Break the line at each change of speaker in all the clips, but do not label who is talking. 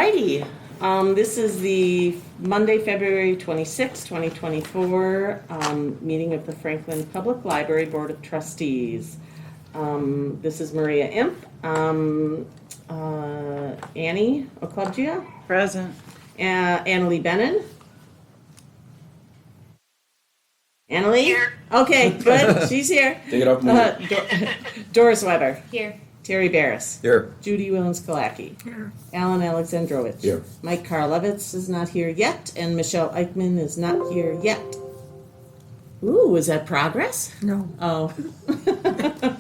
righty. This is the Monday, February 26, 2024, meeting of the Franklin Public Library Board of Trustees. This is Maria Imp, Annie Oklubgia,
Present.
Annalie Bennon. Annalie?
Here.
Okay, good. She's here.
Take it up.
Doris Weber.
Here.
Terry Barris.
Here.
Judy Willens-Kalaki.
Here.
Alan Alexandrovich.
Here.
Mike Karlovitz is not here yet, and Michelle Eichmann is not here yet. Ooh, is that progress?
No.
Oh.
That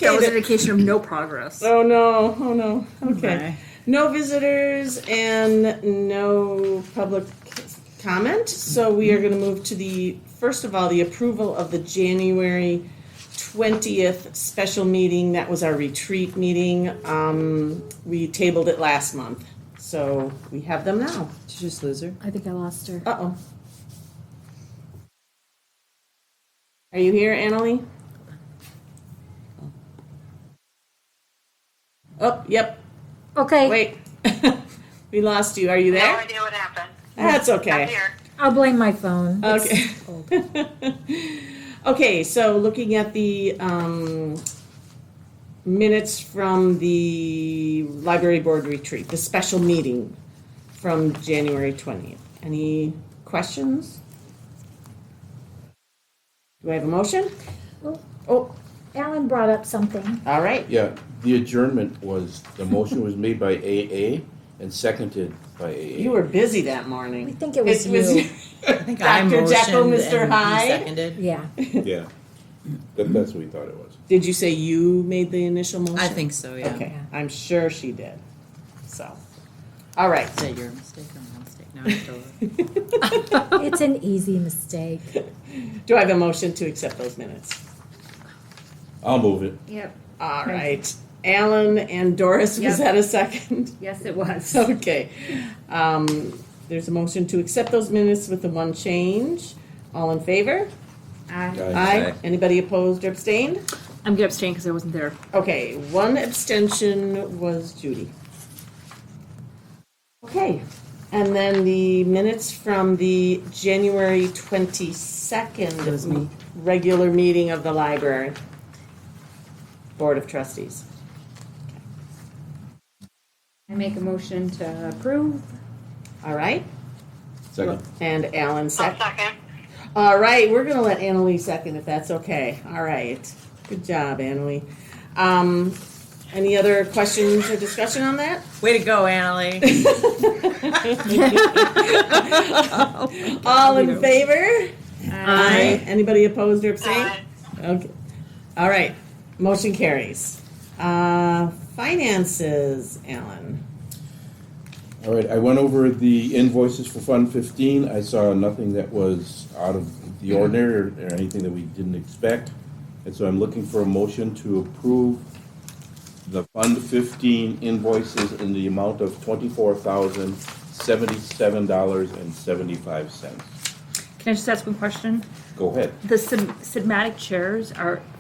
was an indication of no progress.
Oh no, oh no. Okay.
Okay.
No visitors and no public comment, so we are going to move to first of all, the approval of the January 20th special meeting. That was our retreat meeting. We tabled it last month, so we have them now.
Did you just lose her?
I think I lost her.
Uh-oh. Are you here, Annalie? Oh, yep.
Okay,
Wait. We lost you. Are you
No
there?
idea what happened.
That's
I'm
okay.
here.
I'll blame my phone.
Okay. Okay, so looking at the minutes from the library board retreat, the special meeting from January 20th. Any questions? Do I have a motion? Oh,
Alan brought up something.
all right.
Yeah, the adjournment the motion was made by AA and seconded by AA.
You were busy that
I
morning.
think it was you.
I think I
Dr. Jekyll,
motioned
Mr.
and
Hyde?
he seconded.
Yeah.
Yeah, that's what we thought it was.
Did you say you made the initial motion?
I think so, yeah.
Okay, I'm sure she did. So, all right.
Is that your mistake or my mistake? Now I have to look.
It's an easy mistake.
Do I have a motion to accept those minutes?
I'll move it.
Yep.
All right. Alan and Doris, was
Yep.
that a second?
Yes, it was.
Okay. There's a motion to accept those minutes with the one change. All in favor? Aye. Anybody opposed or abstained?
I'm going to abstain because I wasn't there.
Okay, one abstention was Judy. Okay, and then the minutes from the January 22nd regular meeting of the library Board of Trustees.
I make a motion to approve.
All right,
Second.
and Alan
I'll
second.
second.
All right, we're gonna let Annalie second if that's okay. All right, good job, Annalie. Any other questions or discussion on that?
Way to go, Annalie.
All in favor?
Aye.
Anybody opposed or abstained?
Aye.
Okay. All right. Motion carries. Finances, Alan.
All right, I went over the invoices for Fund 15. I saw nothing that was out of the ordinary or anything that we didn't expect. And so I'm looking for a motion to approve the Fund 15 invoices in the amount of $24,077.75.
Can I just ask one question?
Go ahead.
The Sidmatic chairs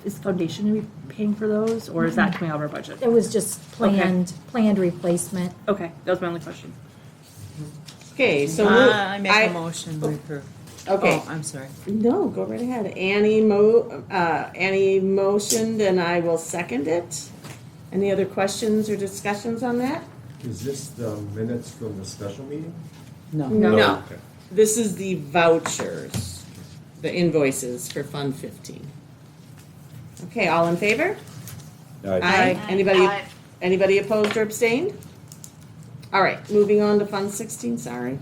is foundation to be paying for those, or is that coming out of our budget?
It was just planned replacement.
Okay, that was my only question.
Okay, so
I make a motion to approve.
Okay.
Oh, I'm sorry.
No, go right ahead. Annie motioned and I will second it. Any other questions or discussions on that?
Is this the minutes from the special meeting?
No.
No.
Okay.
This is the vouchers, the invoices for Fund 15. Okay, all in favor?
Aye.
Aye.
Anybody opposed or abstained? All right, moving on to Fund 16, sorry.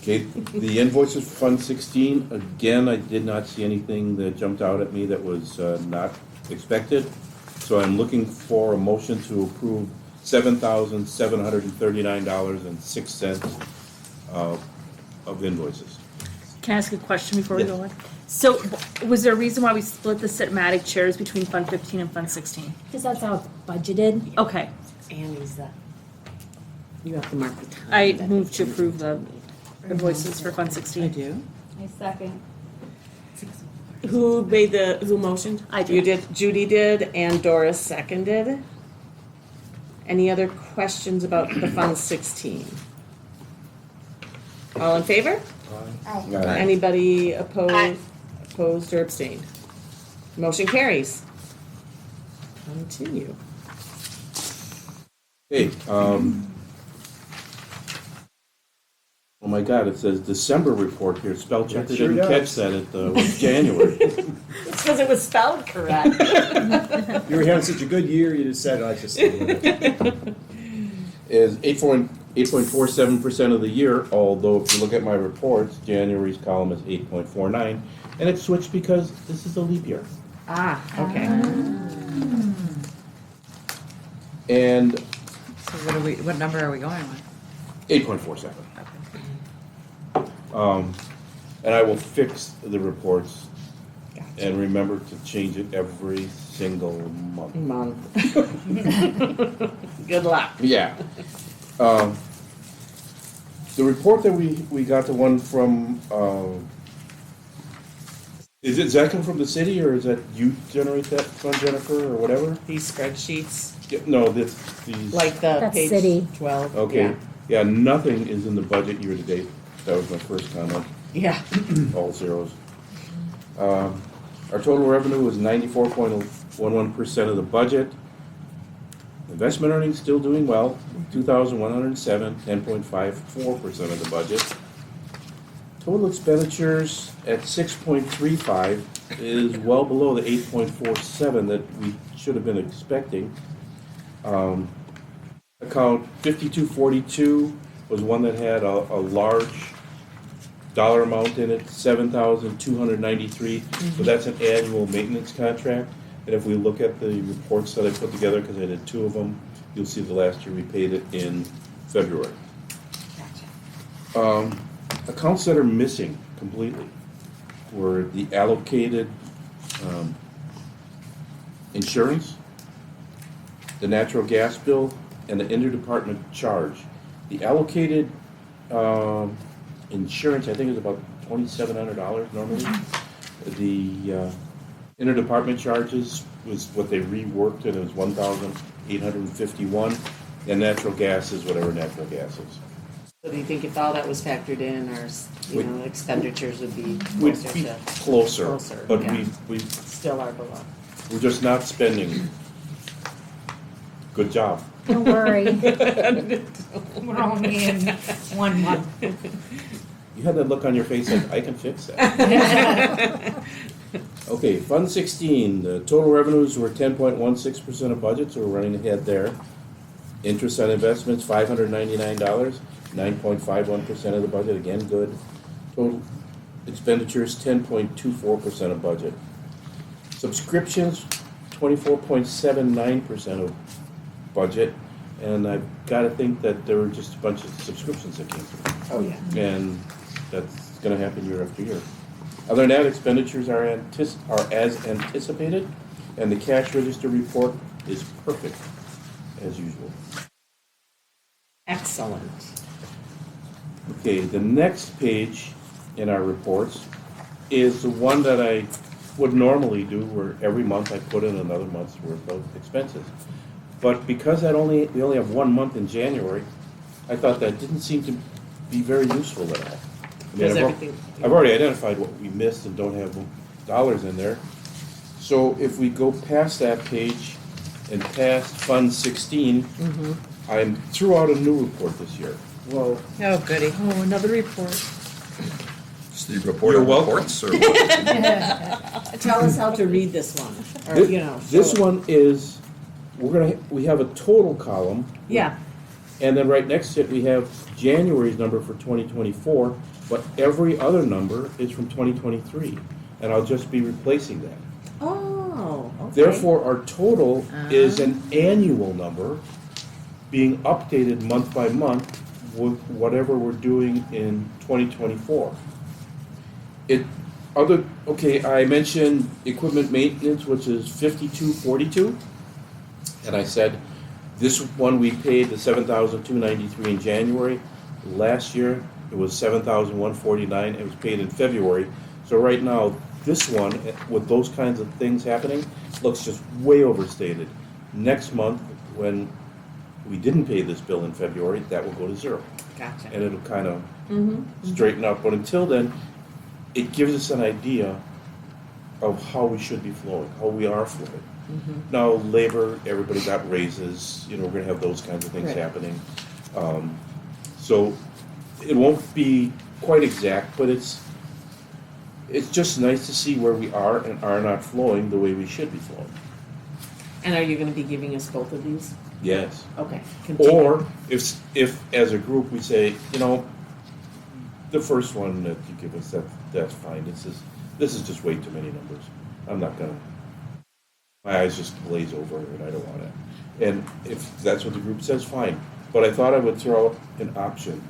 Okay, the invoices for Fund 16, again, I did not see anything that jumped out at me that was not expected. So I'm looking for a motion to approve $7,739.06 of invoices.
Can I ask a question before we
Yes.
go on? So, was there a reason why we split the Sidmatic chairs between Fund 15 and Fund 16?
Because that's how it's budgeted.
Okay,
Annie's that. You have to mark the time.
I move to approve the invoices for Fund 16.
I do.
I second.
Who motioned?
I did.
You did, Judy did, and Doris seconded. Any other questions about the Fund 16? All in favor? Anybody opposed or abstained? Motion carries. Continue.
Hey, oh my God, it says December report here. Spell checker
It sure
didn't catch
does.
that. It was January.
It's because it was spelled correct.
You were having such a good year, you just said, I just.
Is 8.47% of the year, although if you look at my reports, January's column is 8.49, and it switched because this is a leap year.
Ah, okay.
And
So what number are we going with?
8.47. And I will fix the reports and remember to change it every single month.
Month. Good luck.
Yeah. The report that we got, the one from, is it Zachin from the city, or is that you generate that from Jennifer, or whatever?
These spreadsheets,
Yeah, no, these,
like the
That's
page
city.
12.
okay. Yeah, nothing is in the budget year to date. That was my first comment,
Yeah.
all zeros. Our total revenue was 94.11% of the budget. Investment earnings still doing well, 2,107, 10.54% of the budget. Total expenditures at 6.35 is well below the 8.47 that we should have been expecting. Account 5242 was one that had a large dollar amount in it, 7,293. So that's an annual maintenance contract. And if we look at the reports that I put together, because I did two of them, you'll see the last year we paid it in February. Accounts that are missing completely were the allocated insurance, the natural gas bill, and the interdepartment charge. The allocated insurance, I think, is about $2,700 normally. The interdepartment charges was what they reworked, and it was $1,851. And natural gas is whatever natural gas is.
So do you think if all that was factored in, our,
We-
expenditures would be
We'd
closer
be
to,
closer,
Closer,
but
yeah.
we
still are below?
we're just not spending. Good job.
Don't worry.
We're only in 1 month.
You had that look on your face like, I can fix that. Okay, Fund 16, the total revenues were 10.16% of budget, so we're running ahead there. Interest on investments, $599, 9.51% of the budget, again, good. Total expenditures, 10.24% of budget. Subscriptions, 24.79% of budget, and I've got to think that there were just a bunch of subscriptions that came through.
Oh, yeah.
And that's going to happen year after year. Other than that, expenditures are as anticipated, and the cash register report is perfect, as usual.
Excellent.
Okay, the next page in our reports is the one that I would normally do, where every month I put in another month's worth of expenses. But because we only have 1 month in January, I thought that didn't seem to be very useful at all. I mean,
Does everything?
I've already identified what we missed and don't have dollars in there. So if we go past that page and past Fund 16, I threw out a new report this year.
Well,
Oh, goody.
Oh, another report.
Just the report
You're
on
welcome.
reports, or what?
Tell us how to read this one, or,
This
show it.
one is, we have a total column,
Yeah,
and then right next to it, we have January's number for 2024, but every other number is from 2023, and I'll just be replacing that.
oh, okay.
Therefore, our total is an annual number being updated month by month with whatever we're doing in 2024. I mentioned equipment maintenance, which is 5242, and I said this one we paid the 7,293 in January. Last year it was 7,149. It was paid in February. So right now this one, with those kinds of things happening, looks just way overstated. Next month, when we didn't pay this bill in February, that will go to zero.
Gotcha.
And it'll kind of
Mm-hmm.
straighten up. But until then, it gives us an idea of how we should be flowing, how we are flowing. Now, labor, everybody got raises, we're gonna have those kinds of things
Right.
happening. So it won't be quite exact, but it's just nice to see where we are and are not flowing the way we should be flowing.
And are you gonna be giving us both of these?
Yes.
Okay. Continue.
Or if as a group we say, the first one that you give us, that's fine. This is just way too many numbers. I'm not gonna. My eyes just glaze over, and I don't want it. And if that's what the group says, fine. But I thought I would throw out an option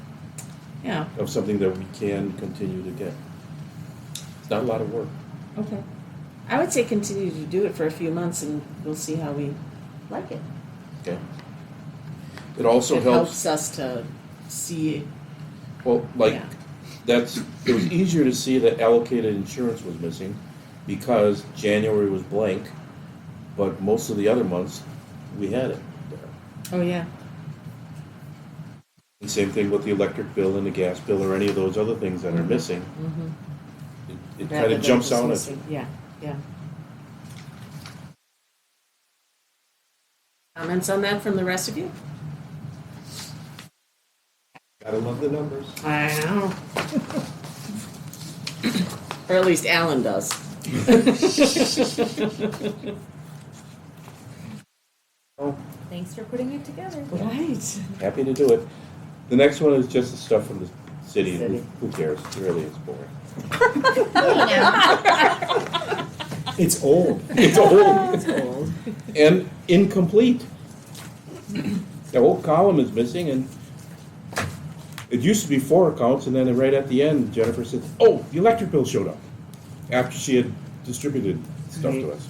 Yeah,
of something that we can continue to get. It's not a lot of work.
okay. I would say continue to do it for a few months and we'll see how we like it.
Okay. It also
It helps us to see,
Well, like,
Yeah.
it was easier to see that allocated insurance was missing because January was blank, but most of the other months, we had it there.
oh yeah,
And same thing with the electric bill and the gas bill or any of those other things that are missing. It
Rather
kind
than
of jumps
just
out at
missing.
you.
Yeah. Comments on that from the rest of you?
Gotta love the numbers.
I know. Or at least Alan does.
Thanks for putting it together.
Right.
Happy to do it. The next one is just the stuff from the city. and
City.
Who cares? Really, it's boring.
It's old.
It's old. And incomplete. The whole column is missing, and it used to be 4 accounts, and then right at the end, Jennifer said, "Oh, the electric bill showed up," after she had distributed stuff to us.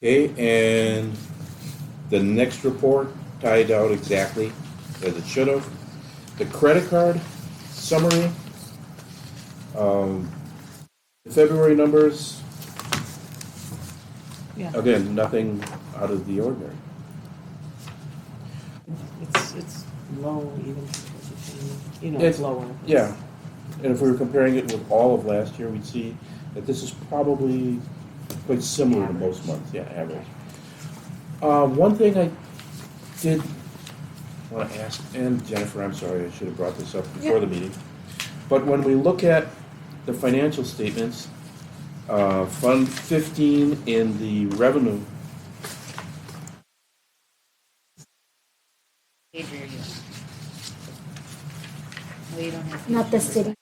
Okay, and the next report tied out exactly as it should have. The credit card summary. The February numbers,
Yeah.
again, nothing out of the ordinary.
It's low even, it's
It's-
lower.
Yeah, and if we were comparing it with all of last year, we'd see that this is probably quite similar to most months, yeah, average. One thing I did want to ask, and Jennifer, I'm sorry, I should have brought this up before the meeting, but when we look at the financial statements, Fund 15 in the revenue,
Not the city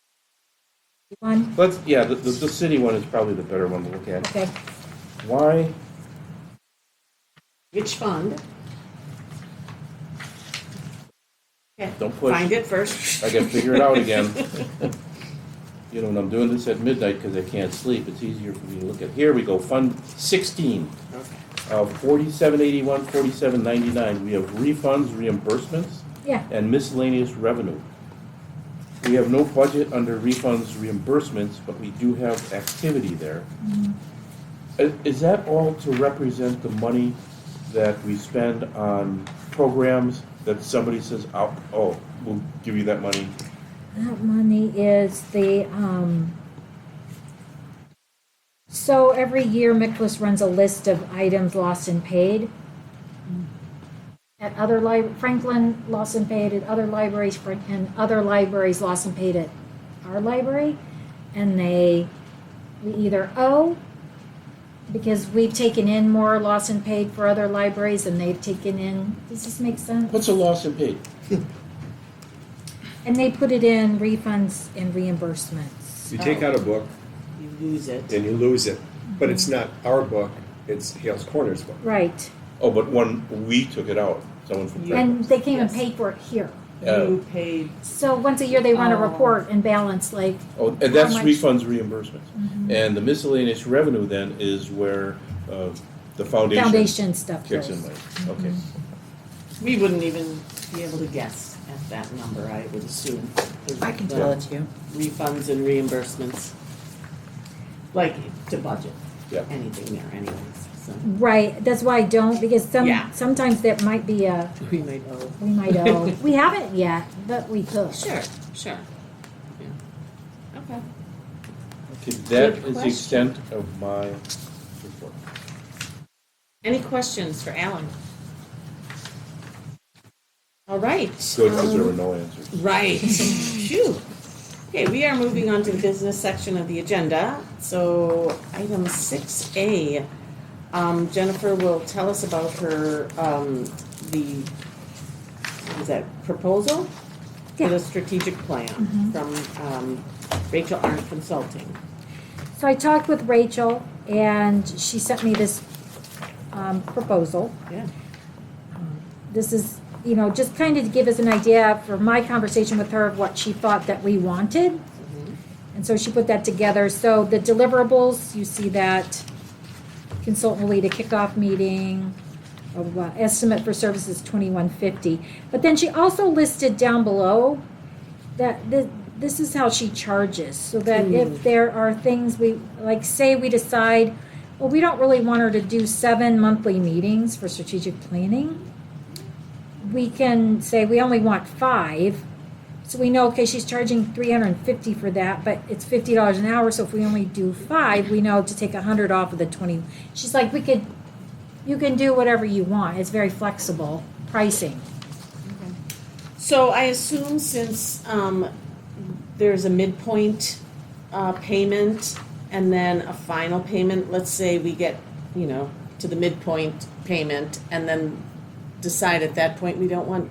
one?
the city one is probably the better one to look at.
Okay.
Why?
Which fund? Okay,
Don't push.
find it first.
I gotta figure it out again. When I'm doing this at midnight because I can't sleep, it's easier for me to look at. Here we go, Fund 16
Okay.
of 4781, 4799. We have refunds, reimbursements,
Yeah,
and miscellaneous revenue. We have no budget under refunds, reimbursements, but we do have activity there. Is that all to represent the money that we spend on programs that somebody says, oh, we'll give you that money?
that money is so every year Mickless runs a list of items lost and paid. At other Franklin lost and paid at other libraries, and other libraries lost and paid at our library. And we either owe, because we've taken in more lost and paid for other libraries than they've taken in. Does this make sense?
What's a loss and paid?
And they put it in refunds and reimbursements.
You take out a book
You lose it.
and you lose it, but it's not our book, it's Hales Corners book.
Right.
Oh, but when we took it out, someone from
And they came and
Yes.
paid for it here.
You paid,
So once a year, they run a
Oh.
report and balance, like,
Oh, and that's
How much?
refunds, reimbursements. And the miscellaneous revenue then is where the foundation
stuff
kicks in
goes.
money. Okay.
we wouldn't even be able to guess at that number, I would assume.
I can tell it to you.
Refunds and reimbursements, like to budget,
Yeah.
anything there anyways. so
Right, that's why I don't, because
Yeah.
sometimes that might be a,
we might owe.
we might owe. We haven't yet, but we could.
Sure, sure. Yeah. Okay.
Okay, that
Good
is the
question.
extent of my report.
Any questions for Alan? All right.
Good, because there were no answers.
Right. Phew. Okay, we are moving on to the business section of the agenda. So item 6A, Jennifer will tell us about her, what is that, proposal? For
Yeah.
the strategic plan from Rachel Arndt Consulting.
So I talked with Rachel, and she sent me this proposal.
Yeah.
This is, just kind of to give us an idea for my conversation with her of what she thought that we wanted. And so she put that together. So the deliverables, you see that consultant will lead a kickoff meeting, estimate for services $21.50. But then she also listed down below that this is how she charges. So that if there are things say we decide, well, we don't really want her to do 7 monthly meetings for strategic planning. We can say we only want 5. So we know, okay, she's charging $350 for that, but it's $50 an hour. So if we only do 5, we know to take $100 off of the 20. She's like, you can do whatever you want. It's very flexible pricing.
So I assume since there's a midpoint payment and then a final payment, let's say we get, to the midpoint payment and then decide at that point we don't want,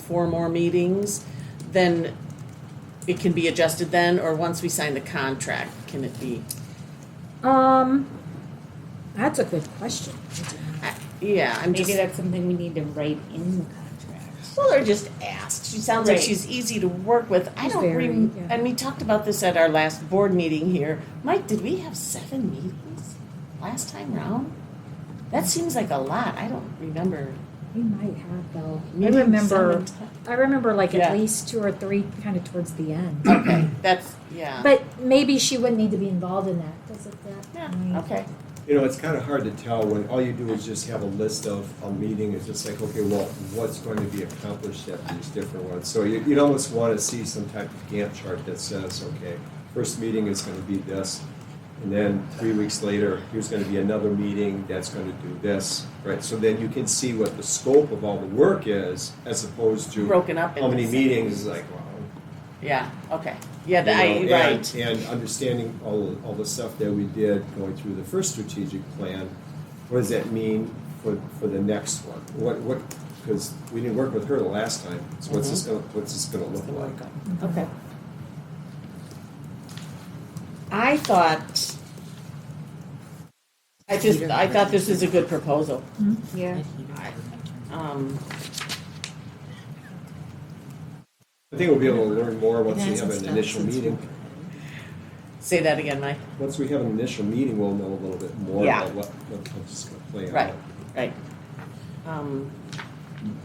4 more meetings, then it can be adjusted then, or once we sign the contract, can it be?
That's a good question.
Yeah, I'm
Maybe
just,
that's something we need to write in the contract.
well, or just ask. She sounds like
Right.
she's easy to work with. I
She's
don't
very, yeah.
and we talked about this at our last board meeting here. Mike, did we have 7 meetings last time round? That seems like a lot. I don't remember.
We might have though.
Meeting
I remember like
Yeah.
at least 2 or 3 kind of towards the end.
Okay, that's, yeah.
But maybe she wouldn't need to be involved in that. Does it that?
Yeah, okay.
It's kind of hard to tell when all you do is just have a list of a meeting. It's just like, okay, well, what's going to be accomplished at these different ones? So you'd almost want to see some type of Gantt chart that says, okay, first meeting is going to be this. And then 3 weeks later, here's going to be another meeting that's going to do this, right? So then you can see what the scope of all the work is, as opposed to
Broken up
how many
into
meetings is like, wow.
Yeah, okay. Yeah, right.
And understanding all the stuff that we did going through the first strategic plan, what does that mean for the next one? What? Because we didn't work with her the last time. So what's this gonna look like?
Okay. I thought this is a good proposal.
Yeah.
I think we'll be able to learn more once we have an initial meeting.
Say that again, Mike.
Once we have an initial meeting, we'll know a little bit more
Yeah.
about what's just gonna play
Right,
out.
right.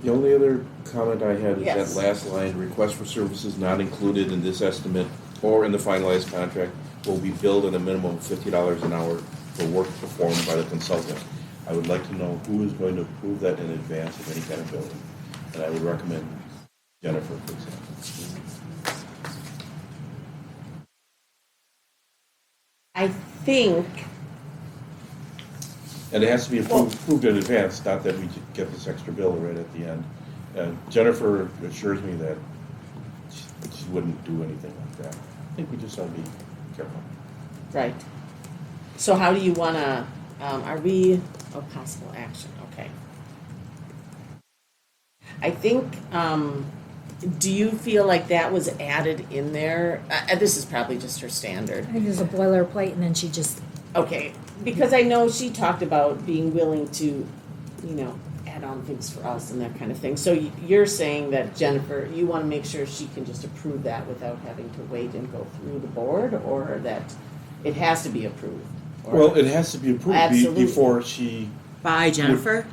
The only other comment I had is
Yes.
that last line, request for services not included in this estimate or in the finalized contract will be billed at a minimum of $50 an hour for work performed by the consultant. I would like to know who is going to approve that in advance of any kind of billing. And I would recommend Jennifer, for example.
I think,
And it has to be approved in advance, not that we get this extra bill right at the end. Jennifer assures me that she wouldn't do anything like that. I think we just ought to be careful.
right. So how do you wanna, possible action, okay. I think, do you feel like that was added in there? This is probably just her standard.
I think there's a boilerplate, and then she just
Okay, because I know she talked about being willing to, add on things for us and that kind of thing. So you're saying that Jennifer, you want to make sure she can just approve that without having to wait and go through the board, or that it has to be approved? Or-
Well, it has to be approved
Absolutely.
before she,
By Jennifer?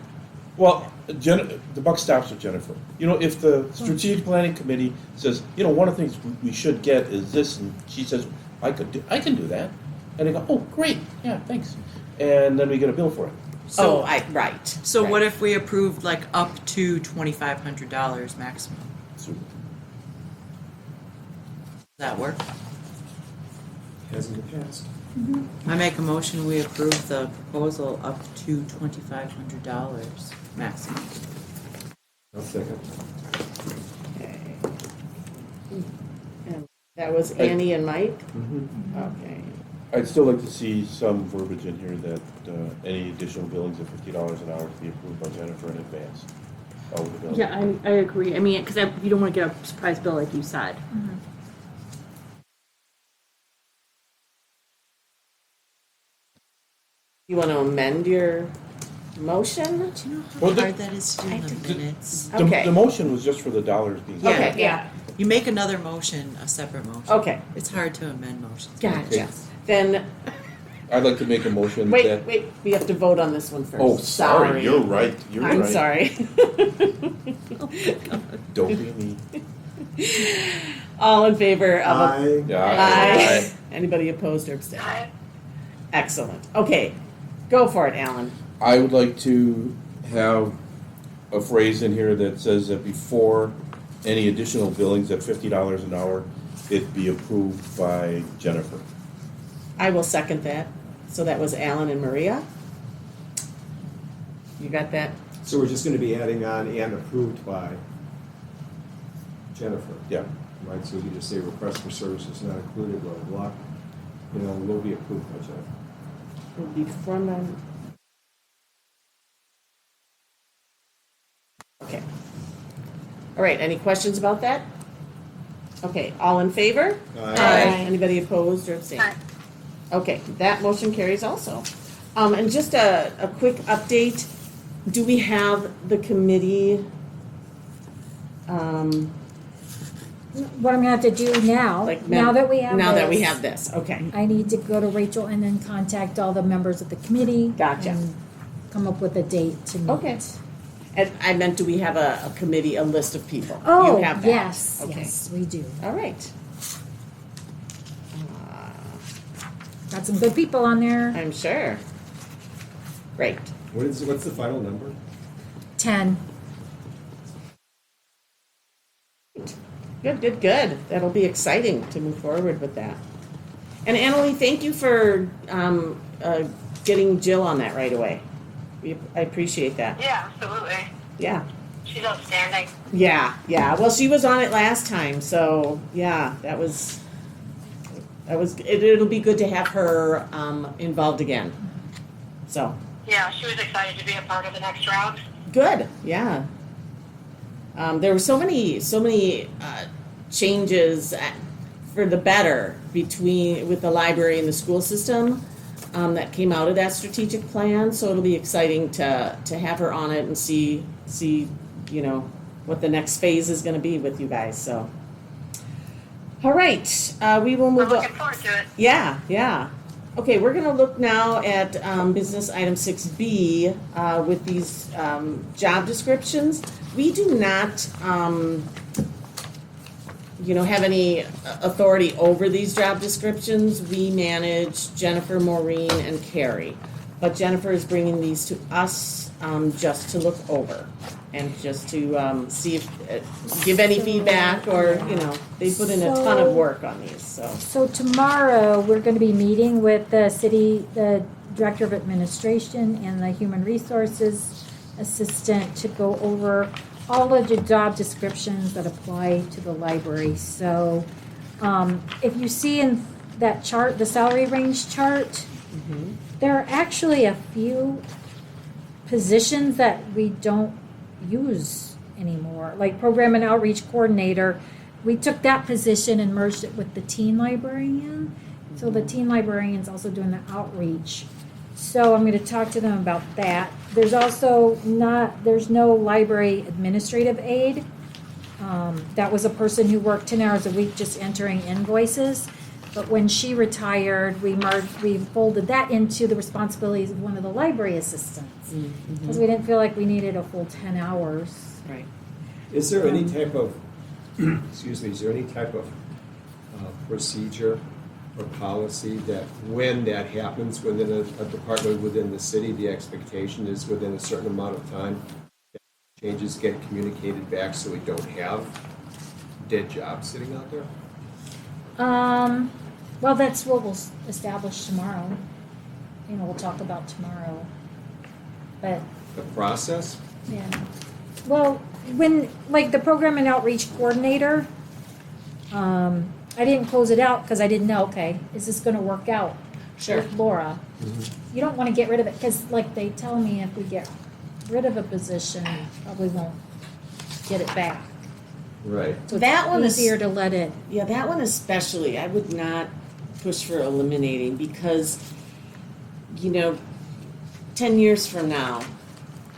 well, the buck stops with Jennifer. If the strategic planning committee says, one of the things we should get is this, and she says, I can do that. And they go, oh, great, yeah, thanks. And then we get a bill for it.
Oh, right.
So what
right.
if we approved like up to $2,500 maximum?
So,
Does that work?
Has in the past.
I make a motion, we approve the proposal up to $2,500 maximum.
I'll second.
Okay. And that was Annie and Mike?
mhm.
Okay.
I'd still like to see some verbiage in here that any additional billings of $50 an hour to be approved by Jennifer in advance. Of the bill.
Yeah, I agree. I mean, because you don't want to get a surprise bill like you said.
You want to amend your motion?
Do you know how
Well, the-
hard that is to do in the minutes?
The,
Okay.
the motion was just for the dollars being.
Yeah.
Okay, yeah,
You make another motion, a separate motion.
okay,
It's hard to amend motions.
gotcha. Then,
I'd like to make a motion
wait,
that.
we have to vote on this one first.
Oh, sorry, you're right, you're right.
I'm sorry.
Don't be me.
All in favor of a
I,
Aye. Anybody opposed or abstained? Excellent. Okay, go for it, Alan.
I would like to have a phrase in here that says that before any additional billings at $50 an hour, it be approved by Jennifer.
I will second that. So that was Alan and Maria. You got that?
so we're just gonna be adding on and approved by Jennifer.
Yeah.
Right, so we can just say request for services not included, blah, blah, blah. You know, will be approved by Jennifer.
Will be from them. Okay. All right, any questions about that? Okay, all in favor?
Aye.
Anybody opposed or abstained? Okay, that motion carries also. And just a quick update, do we have the committee?
What I'm gonna have to do now,
Like
now that we have
Now that we
this,
have this, okay.
I need to go to Rachel and then contact all the members of the committee.
Gotcha.
And come up with a date to meet.
Okay. And I meant, do we have a committee, a list of people?
Oh,
You have that?
yes,
Okay.
yes, we do.
All right.
Got some good people on there.
I'm sure. Great.
What's the final number?
10.
Good, good, good. That'll be exciting to move forward with that. And Annalee, thank you for getting Jill on that right away. I appreciate that.
Yeah, absolutely.
Yeah.
She's outstanding.
Yeah, yeah. Well, she was on it last time, so yeah, it'll be good to have her involved again. So,
Yeah, she was excited to be a part of the next round.
good, yeah. There were so many changes for the better with the library and the school system that came out of that strategic plan. So it'll be exciting to have her on it and see what the next phase is going to be with you guys. So, all right, we will
I'm
move on.
looking forward to it.
Yeah, yeah. Okay, we're gonna look now at business item 6B with these job descriptions. We do not, have any authority over these job descriptions. We manage Jennifer, Maureen, and Carrie. But Jennifer is bringing these to us just to look over and just to see if, give any feedback or, they put in a ton of work on these, so.
So tomorrow, we're gonna be meeting with the Director of Administration and the Human Resources Assistant to go over all of the job descriptions that apply to the library. So, if you see in that chart, the salary range chart, there are actually a few positions that we don't use anymore, like Program and Outreach Coordinator. We took that position and merged it with the teen librarian. So the teen librarian's also doing the outreach. So I'm going to talk to them about that. There's also there's no library administrative aide. That was a person who worked 10 hours a week just entering invoices. But when she retired, we folded that into the responsibilities of one of the library assistants. Because we didn't feel like we needed a full 10 hours.
Right.
Is there any type of, is there any type of procedure or policy that when that happens within a department within the city, the expectation is within a certain amount of time, that changes get communicated back so we don't have dead jobs sitting out there?
Well, that's what we'll establish tomorrow. We'll talk about tomorrow. But,
The process?
yeah. Well, when, like, the program and outreach coordinator, I didn't close it out because I didn't know, okay, is this gonna work out
Sure.
with Laura? You don't wanna get rid of it, because like they tell me, if we get rid of a position, we probably won't get it back.
Right.
So it's
That one is-
easier to let it,
Yeah, that one especially, I would not push for eliminating because, 10 years from now,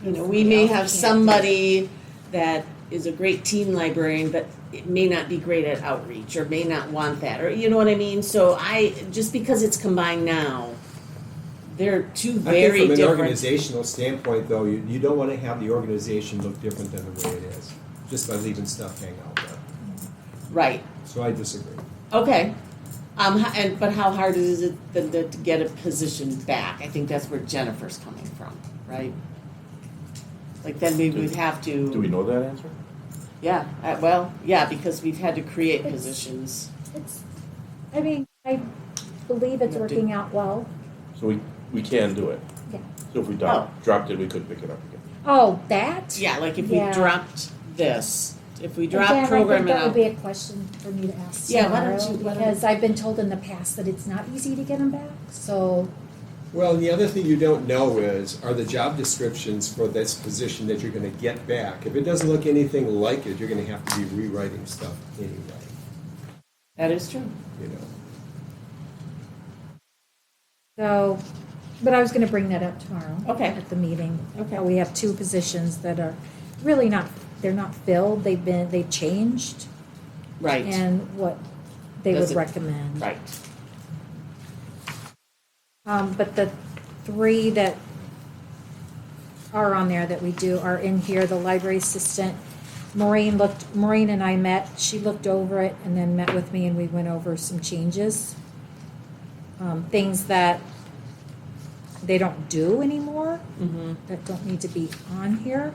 we may have somebody that is a great teen librarian, but it may not be great at outreach or may not want that, or you know what I mean? So just because it's combined now, they're two
I think
very
from an
different.
organizational standpoint, though, you don't want to have the organization look different than the way it is, just by leaving stuff hang out there.
Right,
So I disagree.
okay. But how hard is it to get a position back? I think that's where Jennifer's coming from, right? Like then we would have to.
Do we know that answer?
Yeah, yeah, because we've had to create positions.
I believe it's
You have to-
working out well.
So we can do it.
Yeah.
So if we dropped it, we could pick it up again.
Oh, that?
Yeah, like if we
Yeah.
dropped this, if we
Again,
drop
I
programming
think that would
out.
be a question for me to ask
Yeah, why
tomorrow,
don't you-
because I've been told in the past that it's not easy to get them back, so.
Well, and the other thing you don't know is, are the job descriptions for this position that you're going to get back? If it doesn't look anything like it, you're going to have to be rewriting stuff anyway,
That is true.
you know.
So, but I was gonna bring that up tomorrow.
Okay.
At the meeting.
Okay.
We have two positions that are really they're not filled, they've changed,
Right,
and what they
Does
would
it-
recommend.
right.
But the three that are on there that we do are in here, the library assistant. Maureen and I met, she looked over it and then met with me and we went over some changes. Things that they don't do anymore, that don't need to be on here.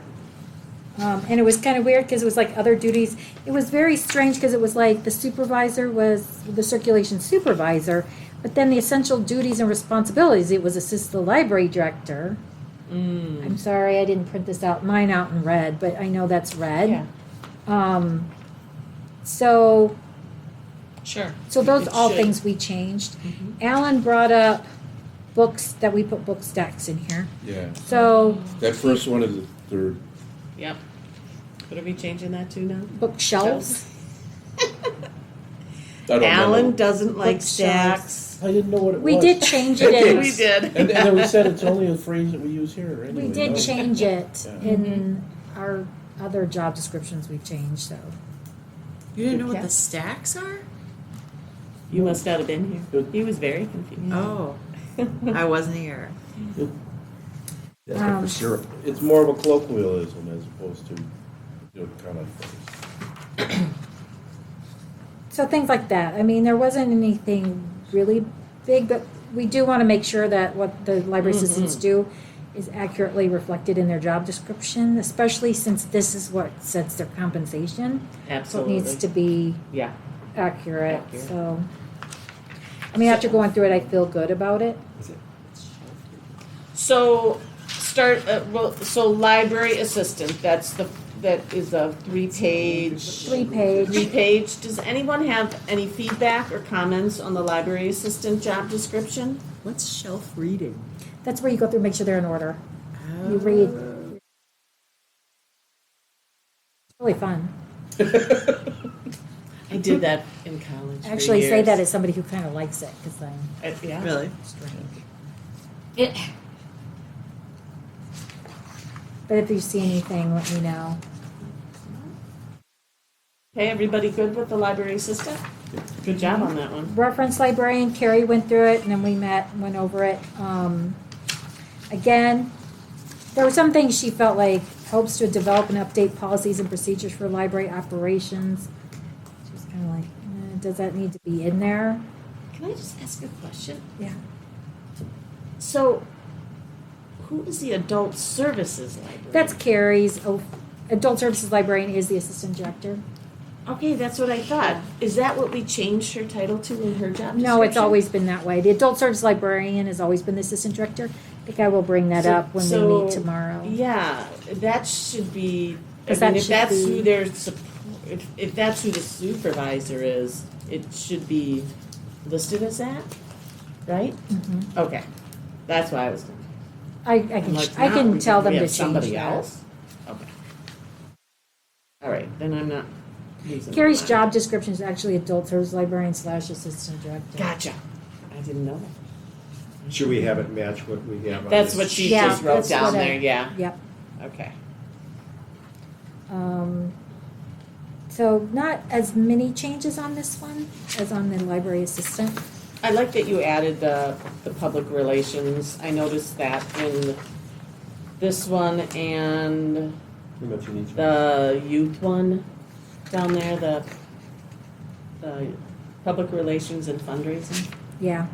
And it was kind of weird because it was like other duties. It was very strange because it was like the supervisor was the circulation supervisor, but then the essential duties and responsibilities, it was assist the library director. I'm sorry, I didn't print mine out in red, but I know that's red.
Yeah.
So
Sure.
those
It
all
should.
things we changed. Alan brought up books, that we put book stacks in here.
Yeah.
So
That first one is the third.
Yep. What are we changing that to now?
bookshelves.
I don't
Alan
remember.
doesn't like
Bookshelves.
stacks.
I didn't know what it was.
We did change it in.
We did.
And then we said it's only a phrase that we use here anyway.
We did
no?
change it
Yeah.
in our other job descriptions we've changed, so.
You didn't know what
Yeah.
the stacks are?
You must not have been here.
Good.
He was very confused.
Oh, I wasn't here.
That's what
Um,
for syrup.
It's more of a colloquialism as opposed to kind of phrase.
So things like that. I mean, there wasn't anything really big, but we do want to make sure that what the library assistants do is accurately reflected in their job description, especially since this is what sets their compensation.
Absolutely.
So it needs to be
Yeah.
accurate,
Accurate.
so. I mean, after going through it, I feel good about it.
So so library assistant, that is a 3-page.
3-page.
3-page. Does anyone have any feedback or comments on the library assistant job description?
What's shelf reading?
That's where you go through, and make sure they're in order. You read. It's really fun.
I did that in college.
I
for
actually say
years.
that as somebody who kind of likes it, because I'm
Yeah.
Really?
strange. But if you see anything, let me know.
Okay, everybody good with the library assistant? Good job on that one.
Reference librarian, Carrie went through it, and then we went over it. Again, there were some things she felt like helps to develop and update policies and procedures for library operations. She was kind of like, does that need to be in there?
Can I just ask a question?
Yeah.
So, who is the adult services librarian?
That's Carrie's, adult services librarian is the assistant director.
Okay, that's what I thought. Is that what we changed her title to in her job description?
No, it's always been that way. The adult service librarian has always been the assistant director. I think I will bring that up when we meet tomorrow.
Yeah, that should be, I
'Cause
mean,
that
if
should
that's
be-
who their, if that's who the supervisor is, it should be listed as that, right?
Mhm.
Okay, that's why I was,
I
I'm
can,
like,
I
now
can
we-
tell them
we
to
have
change
somebody
that.
else? Okay. All right, then I'm not losing. my
Carrie's
mind.
job description is actually adult service librarian / assistant director.
Gotcha. I didn't know that.
Should we have it match what we have on
That's
this
what she
Yeah,
just wrote
that's
down
what I-
there, yeah,
Yep.
okay.
So not as many changes on this one as on the library assistant.
I like that you added the public relations. I noticed that in this one and
You mentioned each one.
the youth one down there, the public relations and fundraising.
Yeah.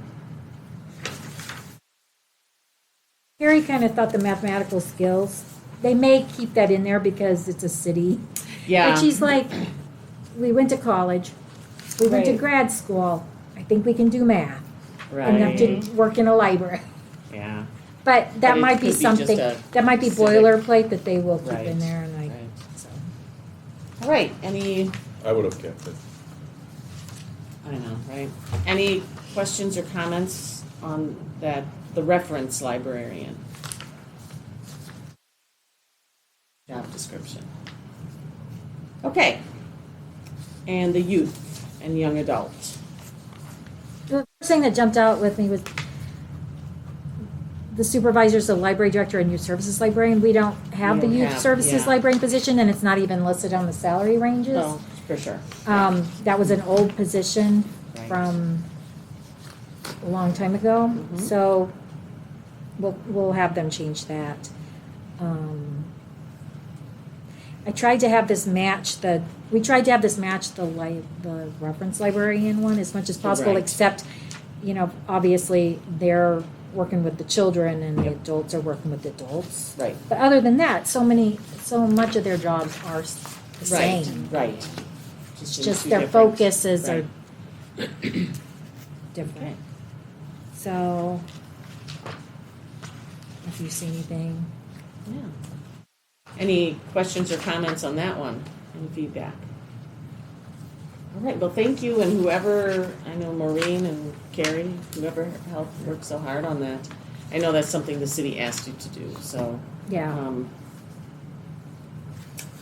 Carrie kind of thought the mathematical skills, they may keep that in there because it's a city.
Yeah.
But she's like, we went to college, we went to
Right.
grad school, I think we can do math.
Right.
Enough to work in a library.
Yeah.
But
But
that
it
might be
could be just
something,
a
that might be
civic-
boilerplate that they will keep
Right,
in there and
right.
so.
All right, any,
I would have kept it.
I know, right? Any questions or comments on that, the reference librarian? Job description. Okay. And the youth and young adult.
The first thing that jumped out with me was the supervisors, the library director and youth services librarian. We don't have the
We don't
youth
have-
services
yeah.
librarian position and it's not even listed on the salary ranges.
No, for sure.
That was an old position
Right.
from a long time ago,
Mhm.
so we'll have them change that. I tried to have this match the reference librarian one as much as possible,
Right.
except, obviously they're working with the children and the
Yep.
adults are working with the adults.
Right.
But other than that, so much of their jobs are the
Right,
same.
right.
It's
in
just
two
their
different-
focuses are
right.
different.
Okay.
So, if you see anything,
Yeah. Any questions or comments on that one? Any feedback? All right, well, thank you, and whoever, I know Maureen and Carrie, whoever helped work so hard on that. I know that's something the city asked you to do, so,
yeah.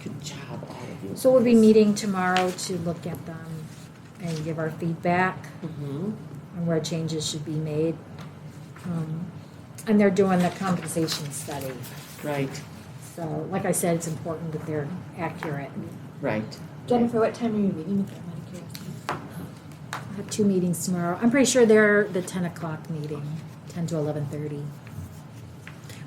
good job, all of you.
So we'll be meeting tomorrow to look at them and give our feedback
Mhm.
on where changes should be made. And they're doing the compensation study.
Right,
So, like I said, it's important that they're accurate.
right.
Jennifer, what time are you meeting with them? Out of curiosity?
I have 2 meetings tomorrow. I'm pretty sure they're the 10 o'clock meeting, 10 to 11:30.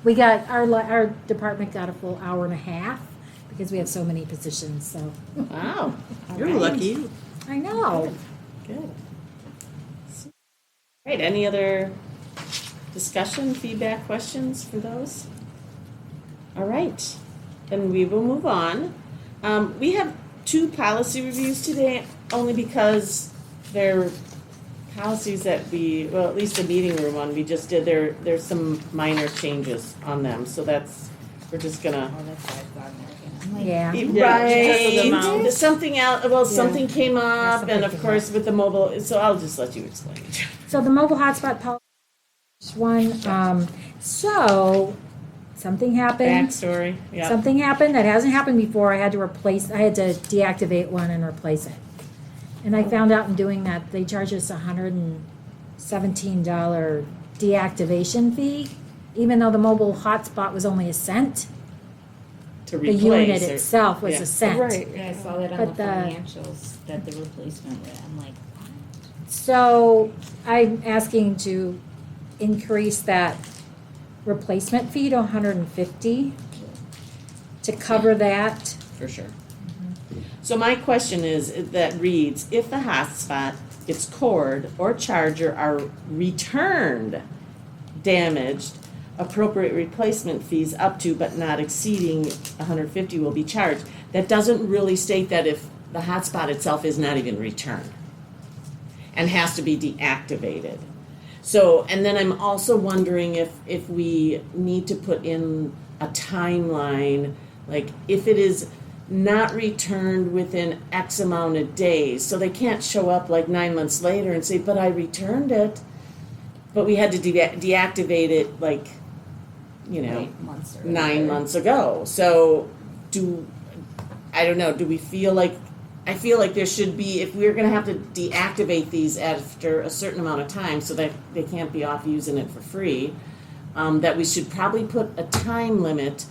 We got, our department got a full hour and a half because we have so many positions, so.
Wow. all
You're
right.
lucky.
I know.
Good. Right, any other discussion, feedback, questions for those? All right, then we will move on. We have 2 policy reviews today, only because they're policies that well, at least the meeting room one we just did, there's some minor changes on them, so we're just gonna.
Oh, that's why I've gone there again. I'm like,
Yeah.
Right,
Just the mouse.
something out, well, something came up,
something
and of
came
course with the mobile, so I'll just let you explain it.
So the mobile hotspot policy one, so something happened.
Backstory, yeah.
Something happened that hasn't happened before. I had to deactivate one and replace it. And I found out in doing that, they charge us $117 deactivation fee, even though the mobile hotspot was only a cent.
To
The
replace.
unit
or-
itself was
yeah.
a cent.
Right.
Yeah, I saw that on
But
the
the-
financials, that the replacement, I'm like,
So I'm asking to increase that replacement fee to $150 to cover that.
For sure. So my question that reads, if the hotspot its cord or charger are returned damaged, appropriate replacement fees up to but not exceeding $150 will be charged. That doesn't really state that if the hotspot itself is not even returned and has to be deactivated. So, and then I'm also wondering if we need to put in a timeline, like if it is not returned within X amount of days, so they can't show up like 9 months later and say, but I returned it, but we had to deactivate it like, you know,
8 months or
9 months ago. So I don't know, do we feel like, I feel like there should be, if we're gonna have to deactivate these after a certain amount of time so that they can't be off using it for free, that we should probably put a time limit.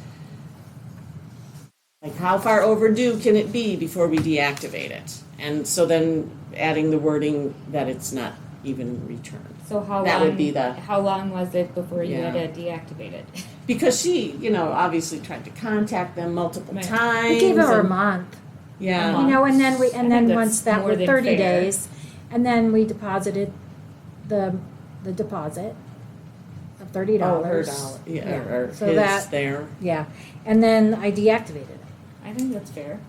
Like how far overdue can it be before we deactivate it? And so then adding the wording that it's not even returned.
So how
That
long?
would be the-
How long was it before you had
Yeah.
to deactivate it?
Because she, you know, obviously tried to contact them multiple
Right.
times.
We gave her a
and-
month.
Yeah.
You know, and then
I think
then
that's
once that
more
was
than
30
fair.
days, and then we deposited the deposit of $30.
Oh, her dollar, yeah, or
So
his
that,
there.
yeah, and then I deactivated it.
I think that's fair.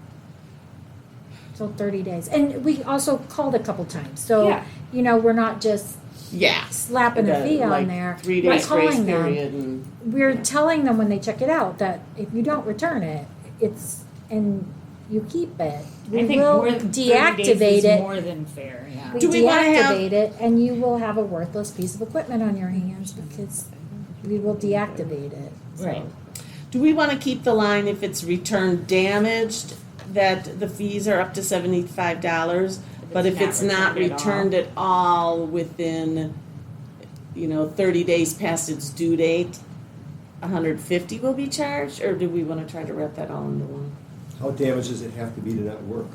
So 30 days, and we also called a couple times. So
Yeah.
you know, we're not just
Yeah.
slapping a
The,
fee
like,
on there.
3
We're
days grace
calling them.
period and.
We're
Yeah.
telling them when they check it out that if you don't return it, it's and you keep it. We
I think
will
more than 30
deactivate
days is
it.
more than fair. Yeah.
We
Do we wanna have-
deactivate it, and you will have a worthless piece of equipment on your hands because we will deactivate it. So-
Right.
Do we want to keep the line if it's returned damaged, that the fees are up to $75? But if it's not returned at all within, you know, 30 days past its due date, 150 will be charged? Or do we want to try to wrap that all into one?
How damaged does it have to be to not work?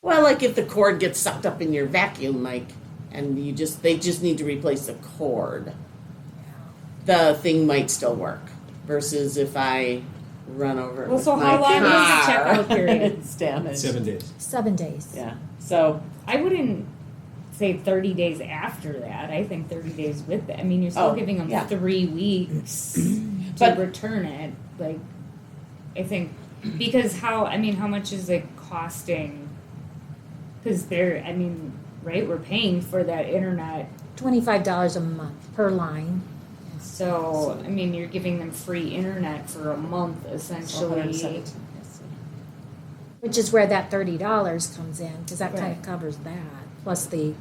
Well, like if the cord gets sucked up in your vacuum, Mike, and they just need to replace the cord, the thing might still work. Versus if I run over it
Well,
with
so
my
how long is the
car,
checkout period?
it's damaged.
7 days.
7 days.
Yeah. So
I wouldn't say 30 days after that. I think 30 days with that. I mean, you're still
Oh,
giving them
yeah.
3 weeks to
But-
return it. Like, I think because how much is it costing? Because right? We're paying for that internet.
$25 a month per line.
So, I mean, you're giving them free internet for a month essentially.
117, yes.
Which is where that $30 comes in, because that kind
Right.
of covers that, plus the,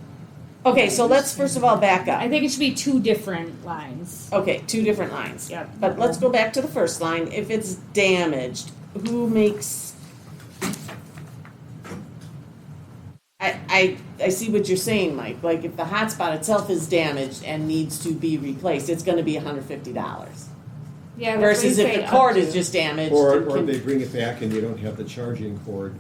Okay, so let's first of all back
I
up.
think it should be 2 different lines.
Okay, 2 different lines.
Yep.
But let's go back to the first line. If it's damaged, who makes? I see what you're saying, Mike. Like if the hotspot itself is damaged and needs to be replaced, it's going to be $150.
Yeah.
Versus if the cord is
just.
just damaged.
Or
it can-
they bring it back and you don't have the charging cord.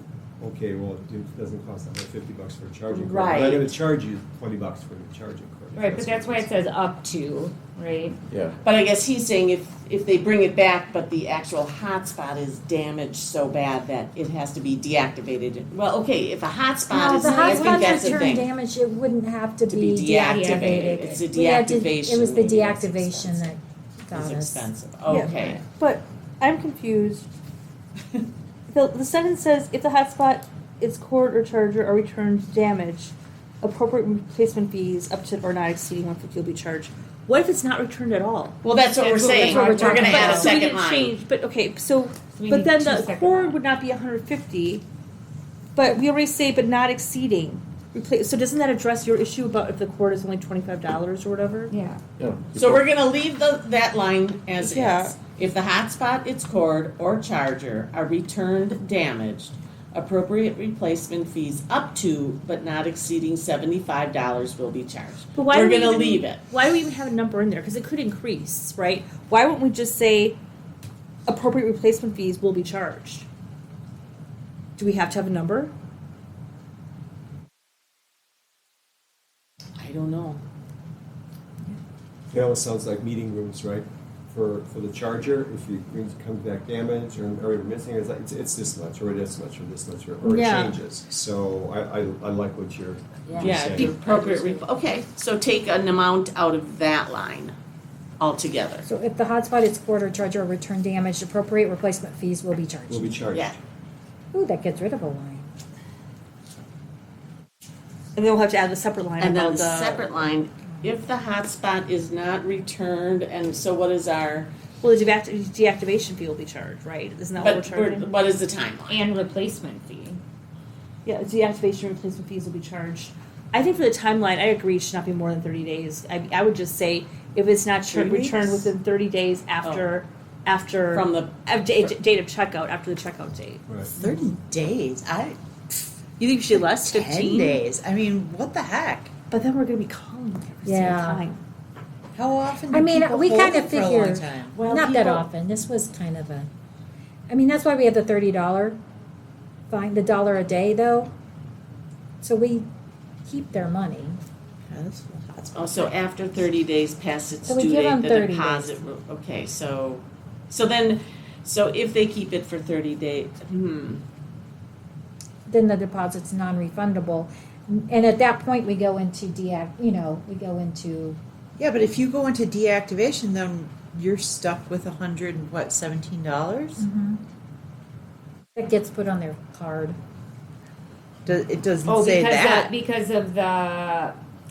Okay, well, it doesn't cost $150 for a charging cord.
Right.
But I'm gonna charge you $20 for the charging cord.
Right, but that's why it says up to, right?
Yeah.
But I guess he's saying if they bring it back, but the actual hotspot is damaged so bad that it has to be deactivated. Well, okay, if a hotspot
no,
is,
the
I think
hotspot's
that's the
return
thing.
damage, it wouldn't have to
To be
be
deactivated.
deactivated.
It's a
We had to-
deactivation
It was the
maybe that's
deactivation
expensive.
that got
It's
us.
expensive.
Yeah.
Okay.
But I'm confused. The sentence says if the hotspot, its cord or charger are returned damaged, appropriate replacement fees up to or not exceeding $150 will be charged. What if it's not returned at all?
Well, that's what we're saying.
what we're
We're going to
talking
add a
about.
So we
second
didn't
line.
change, but okay, so
we
but
need
then
two
the
second
cord
line.
would not be $150. But we already say but not exceeding. So doesn't that address your issue about if the cord is only $25 or whatever?
Yeah.
Yeah.
So we're going to leave that line as
Yeah.
is. If the hotspot, its cord, or charger are returned damaged, appropriate replacement fees up to but not exceeding $75 will be charged.
But why
We're
do we
going to
even-
leave it.
Why do we even have a number in there? Because it could increase, right? Why wouldn't we just say appropriate replacement fees will be charged? Do we have to have a number?
I don't know.
It almost sounds like meeting rooms, right? for the charger, if it comes back damaged or missing, it's this much, or this much, or this much, or it
Yeah.
changes. So I like what you're
Yeah, the
saying.
appropriate, okay, so take an amount out of that line altogether.
So if the hotspot is cord or charger or return damaged, appropriate replacement fees will be charged.
Will be charged.
Yeah.
Ooh, that gets rid of a line.
And then we'll have to add a separate line
And then
about
the
the.
separate line, if the hotspot is not returned, and so what is our,
Well, the deactivation fee will be charged, right? Isn't that what we're
but
charging?
what is the timeline?
And replacement fee.
Yeah, deactivation and replacement fees will be charged. I think for the timeline, I agree, it should not be more than 30 days. I would just say if it's not
3
returned
weeks?
within 30 days after
From the,
date of checkout, after the checkout date.
Right.
30 days.
You think we should less
10
15
days. I mean, what the heck?
But then we're going to be calling every
Yeah.
single time.
How often do
I mean,
people
we
hold
kind
it
of
for a long
figure,
time?
Well,
not that
people-
often, this was kind of a, I mean, that's why we have the $30 fine, the $1 a day though. So we keep their money.
Yeah, that's a lot.
oh, so after 30 days past its
So we
due
give
date,
them
the
30
deposit, okay, so if they keep it for 30 days,
Then the deposit's non-refundable. And at that point, we go into we go into,
Yeah, but if you go into deactivation, then you're stuck with $117.
it gets put on their card.
It doesn't
Oh,
say
because
that.
because of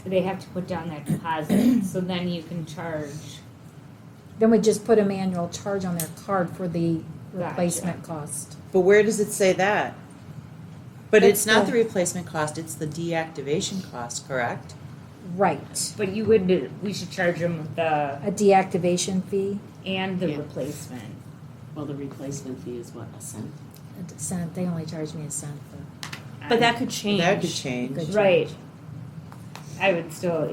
they have to put down that deposit, so then you can charge.
Then we just put a manual charge on their card for the
Gotcha.
replacement cost.
But where does it say that? But
It's
it's not
the-
the replacement cost, it's the deactivation cost, correct?
Right.
But we should charge them with the
A deactivation fee,
and the
Yeah.
replacement.
well, the replacement fee is what, a cent?
a cent, they only charge me a cent for.
But that could change.
That could change.
Good.
Right. I would still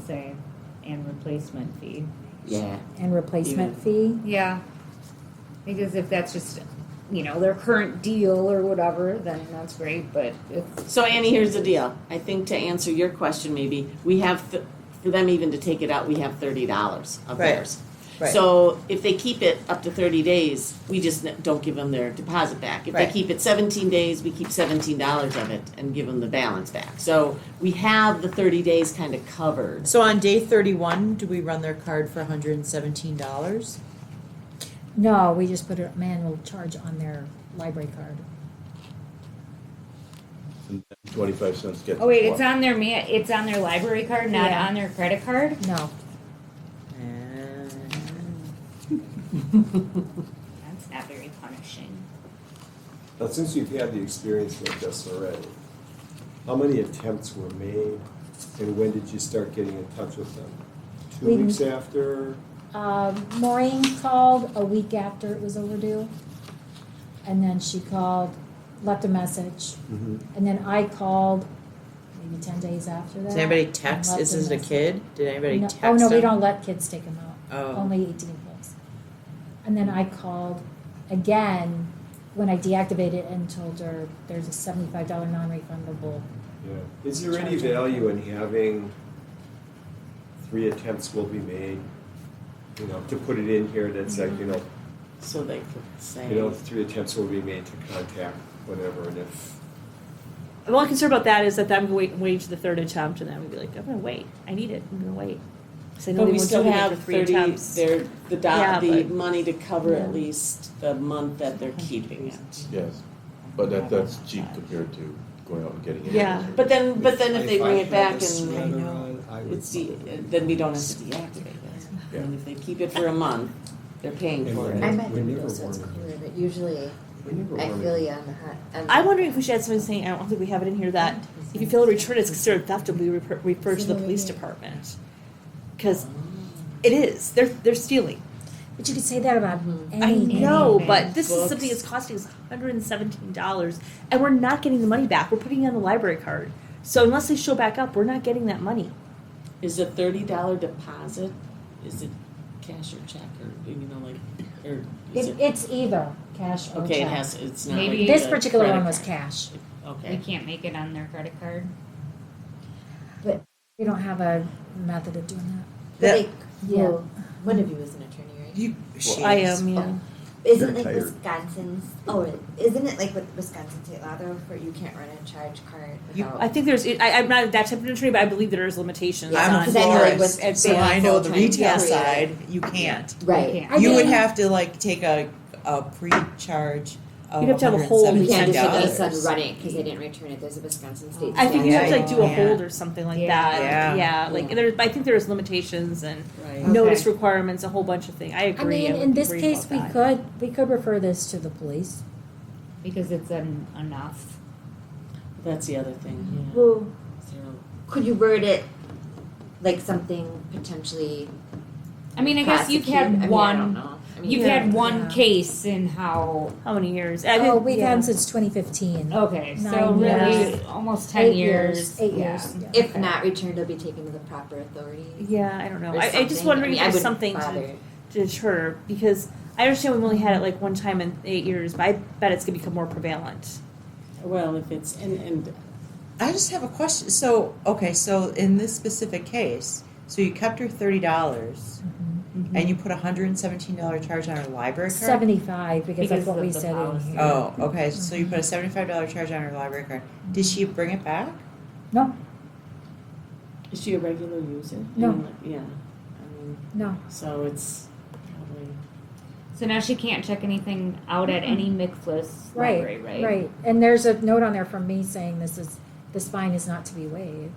say and replacement fee.
Yeah.
And replacement fee,
Yeah. Because if that's just their current deal or whatever, then that's great. But if
So Annie, here's the deal. I think to answer your question, maybe, we have, for them even to take it out, we have $30 of
Right.
theirs.
Right.
So if they keep it up to 30 days, we just don't give them their deposit back. If they
Right.
keep it 17 days, we keep $17 of it and give them the balance back. So we have the 30 days kind of covered.
So on day 31, do we run their card for $117?
no, we just put a manual charge on their library card.
And 25 cents gets.
oh wait,
swapped.
it's on their library card, not
Yeah.
on their credit card.
No,
That's not very punishing.
Now, since you've had the experience with this already, how many attempts were made, and when did you start getting in touch with them? 2
We-
weeks after?
Maureen called a week after it was overdue. And then she called, left a message, and then I called maybe 10 days after that.
Does anybody
and
text?
left
Is
a
it a
message.
kid? Did anybody
No-
text
Oh, no, we
them?
don't let kids take them out.
Oh.
Only 18 plus. And then I called again when I deactivated and told her there's a $75 non-refundable.
Yeah. Is there any value in having 3 attempts will be made? To put it in here that's like,
So they could say.
3 attempts will be made to contact whatever, and if,
The only concern about that is that I'm waiting to the 3rd attempt, and then we'd be like, I'm going to wait. I need it. I'm going to wait. 'Cause I know
But
they
we
won't
still
do it
have
after 3
30,
attempts. Yeah,
the
but-
money to cover
Yeah.
at least the month that they're keeping it.
Yes, but that's cheap compared to going out and getting it.
Yeah.
But then if they bring it back
If I had
and
this letter on, I would
it's
probably-
then we don't have to deactivate it.
Yeah.
And if they keep it for a month, they're paying for
And
it.
I might
We
be
never
able to
wanted-
clear, but usually
we never
I
wanted-
feel you on the hot.
I'm wondering if we should add something saying, I don't think we have it in here, that if you fail to return, it's considered theft and we refer to the police department. Because it is. They're stealing.
But you could say that about
I
anything.
know, but this is
Books.
something that's costing us $117, and we're not getting the money back. We're putting it on the library card. So unless they show back up, we're not getting that money.
Is a $30 deposit, is it cash or check or or is it?
It's either cash or
Okay,
check.
it's not
Maybe
like
This
the
particular
credit
one was
card.
cash.
We
Okay.
can't make it on their credit card.
But we don't have a method of doing
But
that.
like,
Yeah.
well, one of you is an attorney,
She
I
is.
am, yeah.
Very
Isn't like
tired.
Wisconsin's? Oh, isn't it like with Wisconsin state law though, where you can't run a charge card without?
I think there's, I'm not that type of attorney, but I believe there is limitations.
Yeah,
I'm
on-
a
'cause I know, like,
florist,
with-
so I know the
full-time
retail
career.
side, you can't.
Right.
Yeah.
I
You would
mean-
have to like take a pre-charge of
You'd have to have a whole-
You can't just
$117.
make a son run it because they didn't return it. There's a Wisconsin state.
I think you have to like do a
Yeah.
hold or something like
Yeah.
that.
Yeah.
Yeah, like there's, I think there's limitations and
Right.
notice
Okay.
requirements, a whole bunch of things. I
I
agree.
mean,
would
in this
agree
case,
about
we
that.
could refer this to the police.
Because it's enough.
That's the other thing,
Well,
yeah. Zero.
could you word it like something potentially?
I mean, I guess you've
prosecute-
had
I mean, I don't
one.
know. I mean,
You've
Yeah.
had one
Yeah.
case in how.
How many years?
Oh, we've
yeah.
had since 2015.
Okay, so
9
really
years.
almost 10
8
years.
8
yeah.
years. Yeah.
If not returned, they'll be taken to the proper authority.
Yeah, I don't know.
or
I just
something.
wondering
I mean,
if
I
there's
wouldn't
something
bother.
to deter because I understand we've only had it like one time in 8 years, but I bet it's gonna become more prevalent.
Well, if it's, and
I just have a question. So, okay, so in this specific case, so you kept her $30 and you put a $117 charge on her library card?
75, because that's
Because
what
of
we
the
said in
policy.
here.
Oh, okay. So you put a $75 charge on her library card. Did she bring it back?
No,
is she a regular user?
No.
I mean, yeah, I mean,
no.
so it's probably.
So now she can't check anything out at any Micflis library, right?
Right. And there's a note on there from me saying this fine is not to be waived.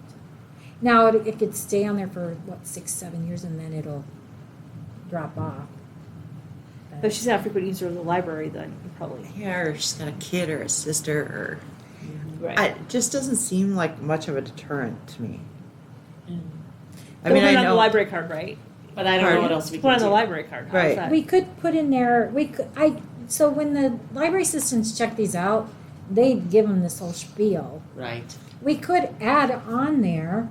Now, it could stay on there for, 6, 7 years, and then it'll drop off.
But if she's not a frequent user of the library, then you probably.
Yeah, or she's got a kid or a sister or.
Right.
It just doesn't seem like much of a deterrent to me. I
They'll
mean,
put it
I
on the
know.
library card, right?
But I don't know
Pardon?
what else we
Put
can
on
do.
the library card. How's
Right.
that?
We could put in there, so when the library assistants check these out, they give them this whole spiel.
Right.
We could add on there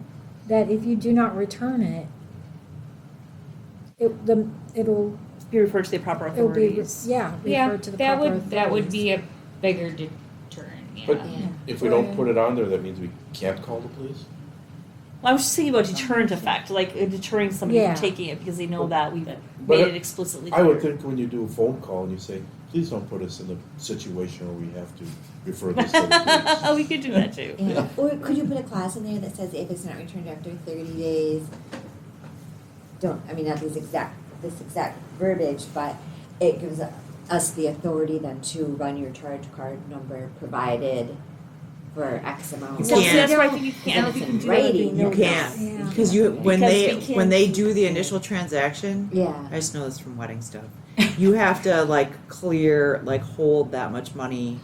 that if you do not return it, it'll
Be referred to the proper
be,
authorities.
Yeah,
referred to the
that
proper
would that would
authorities.
be a bigger deterrent. Yeah.
But
Yeah.
if we don't put it on there, that means we can't call the police?
Well, I was just thinking about deterrent effect, like deterring somebody
Yeah.
from taking it because they know that we've
But
made it explicitly clear.
I would think when you do a phone call and you say, please don't put us in a situation where we have to refer this to the police.
We could do that too.
Yeah. Or could you put a clause in there that says if it's not returned after 30 days, don't, I mean, not this exact verbiage, but it gives us the authority then to run your charge card number provided for X amount.
You
So
can't.
that's why I think you
Because
can't.
it's
You
in
can do that.
writing.
You can't
Yeah.
because you when
Because
they
we can't-
when they do the initial transaction.
Yeah.
I just know this from wedding stuff. You have to hold that much money,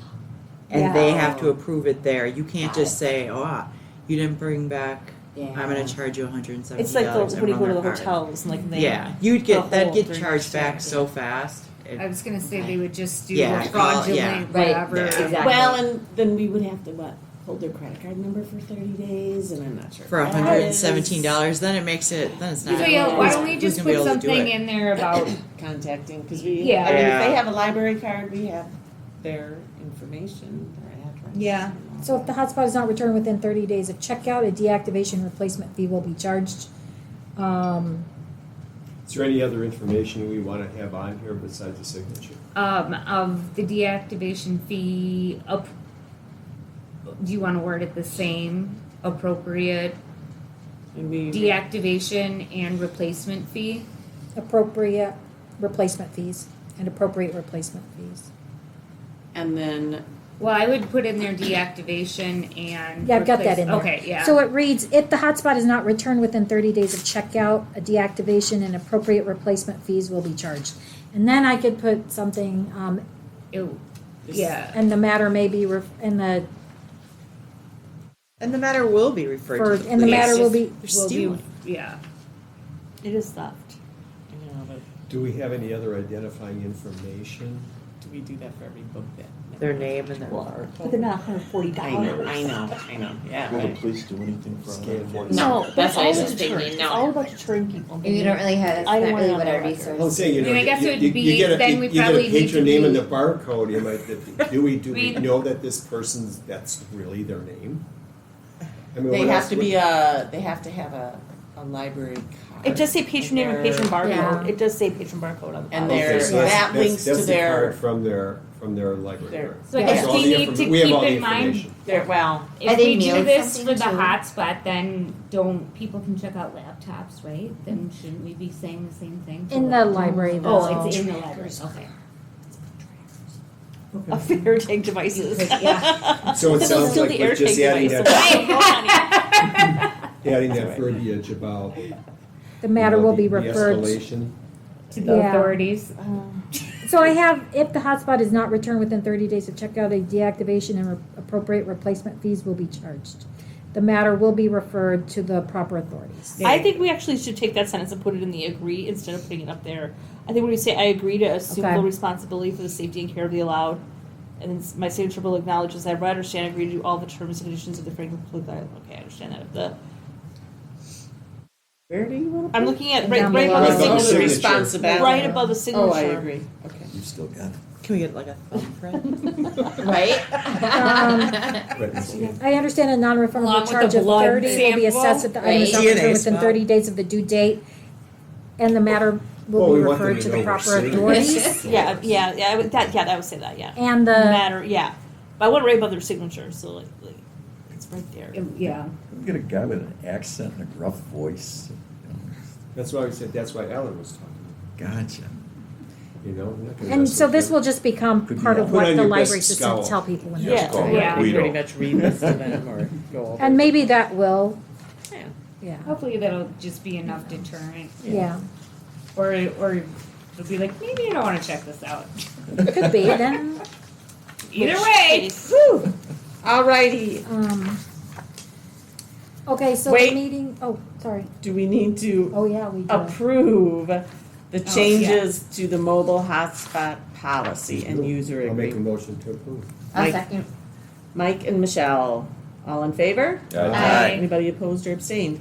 and they have to approve it there. You can't
Got
just
it.
say, "Oh, you didn't bring back.
Yeah.
I'm going to charge you $170."
It's like when you go to the hotels and like they
Yeah, you'd
the
get that'd
whole
get
30
charged back
days.
so fast.
I was gonna say they would just do
Yeah,
a fraudulent
Right,
whatever.
yeah.
exactly.
Well, and then we would have to, hold their credit card number for 30 days, and I'm not sure.
For
if that
$117, then it makes it. Then it's
So
not.
yeah, why
Who's-
don't we
who's
just
gonna be
put
able to do
something
it?
in there about
is contacting, because we,
Yeah.
I mean, if
Yeah.
they have a library card, we have their information, their address.
Yeah.
So if the hotspot is not returned within 30 days of checkout, a deactivation replacement fee will be charged.
Is there any other information we want to have on here besides the signature?
of the deactivation fee up. Do you want to word it the same? Appropriate
Maybe
deactivation and replacement fee.
Appropriate replacement fees and appropriate replacement fees.
and then,
Well, I would put in there deactivation and.
Yeah, I've got that in there.
Okay, yeah.
So it reads, if the hotspot is not returned within 30 days of checkout, a deactivation and appropriate replacement fees will be charged. And then I could put something,
Yeah.
and the matter may be, and the
And the matter will be referred
For-
to the
and the
police.
matter will be-
They're
Will be,
stealing.
yeah.
It is theft.
you know, but
Do we have any other identifying information?
do we do that for every book that?
Their name and their
Well,
mark.
but they're not $140.
I know, yeah,
Will the
right.
police do anything for
Scan
$140?
No,
but
that's
it's
what I
all
was
about
just thinking,
deterrent.
no.
It's all about deterring people.
And you don't really have, that's
I don't
not
want
really
it
what
on
our
the record.
resource.
I'm saying, you know,
I mean, I guess it would
you
be-
get
then we
you get
probably
a
need
patron
to
name in
be-
the barcode, you might, do we
I mean-
know that this person's, that's really their name? I mean,
They
what
have
else
to
would-
be they have to have a library card.
It does say patron name and patron barcode.
Yeah.
It does say patron barcode on the
And
policy.
there's
So that's-
that links
that's
to
the
their-
card from their library.
Their-
card.
So I
Yeah.
guess
That's all
we
the
need to
informa- we have all
keep
the
in mind,
information.
There, well,
if
Are they
we do
mailed
this for
something
the
too?
hotspot, then don't, people can check out laptops, right? Then shouldn't we be saying the same thing? for
In the library,
Oh,
that's
it's
all.
in the library, okay.
Of the AirTag devices.
Yeah.
So it
This is
sounds
still
like
the
we're just
AirTag
adding
device.
that,
So
adding that verbiage about.
The matter
you know,
will be
the
referred.
escalation.
To the
Yeah.
authorities.
So I have, if the hotspot is not returned within 30 days of checkout, a deactivation and appropriate replacement fees will be charged. The matter will be referred to the proper authorities.
I think we actually should take that sentence and put it in the agree instead of putting it up there. I think when we say I agree to assume
Okay.
full responsibility for the safety and care of the allowed, and then my signature will acknowledge as I understand, agree to do all the terms and conditions of the Franklin Public Library. Okay, I understand that. The
where do you want to?
I'm looking at
Down
right
below.
above
Right
the
above the
signature.
signature.
Responsibility.
Right above the signature.
Oh, I agree, okay.
You still got it.
Can we get like a thumbprint?
Right?
Right.
Uh,
I understand a
Along
non-refundable
with
charge
the
of
blood
30 will be
sample.
assessed if the item is not
Right.
returned within
DNA
30 days of the due date, and the matter
Well,
will be
we want them
referred
to
to the
know we're
proper
serious.
authorities.
Yeah, I would, that would say that, yeah.
And the,
Matter, yeah. But I want it right above their signature, so like it's right there.
Yeah.
We get a guy with an accent and a gruff voice.
That's why we said, that's why Ellen was talking,
Gotcha.
you know? we're not gonna
and
mess
so
with
this
you.
will just become
Could be
part
on-
of
Put
what
on
the
your
library
best
system
scowl.
tell people when
Yeah.
they're
Call
Yeah.
it
We pretty
Guido.
much read this to them or go over.
And maybe that will,
Yeah.
yeah,
Hopefully that'll just be enough deterrent.
yeah.
Or it'll be like, maybe I don't want to check this out.
Could be, then,
Either way.
Whew. Alrighty,
okay, so
Wait.
the meeting, oh, sorry.
do we need to
Oh, yeah, we do.
approve the
yeah.
changes to the mobile hotspot policy and user
I'll make a
agreement?
motion to approve.
A
Mike.
second.
Mike and Michelle, all in favor?
Aye.
Anybody opposed or abstained?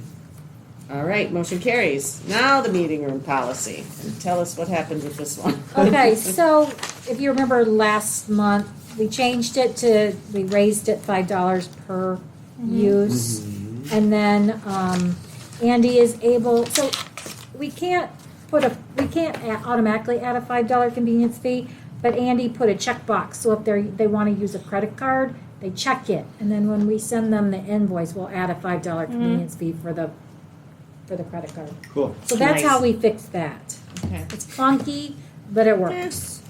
All right, motion carries. Now the meeting room policy. And tell us what happened with this one.
Okay, so if you remember last month, we changed it to, we raised it $5 per use. And then, Andy is able, so we can't automatically add a $5 convenience fee, but Andy put a checkbox, so if they wanna use a credit card, they check it, and then when we send them the invoice, we'll add a $5 convenience fee for the credit card.
Cool.
So that's how
Nice.
we fixed that.
Okay.
It's clunky, but it works.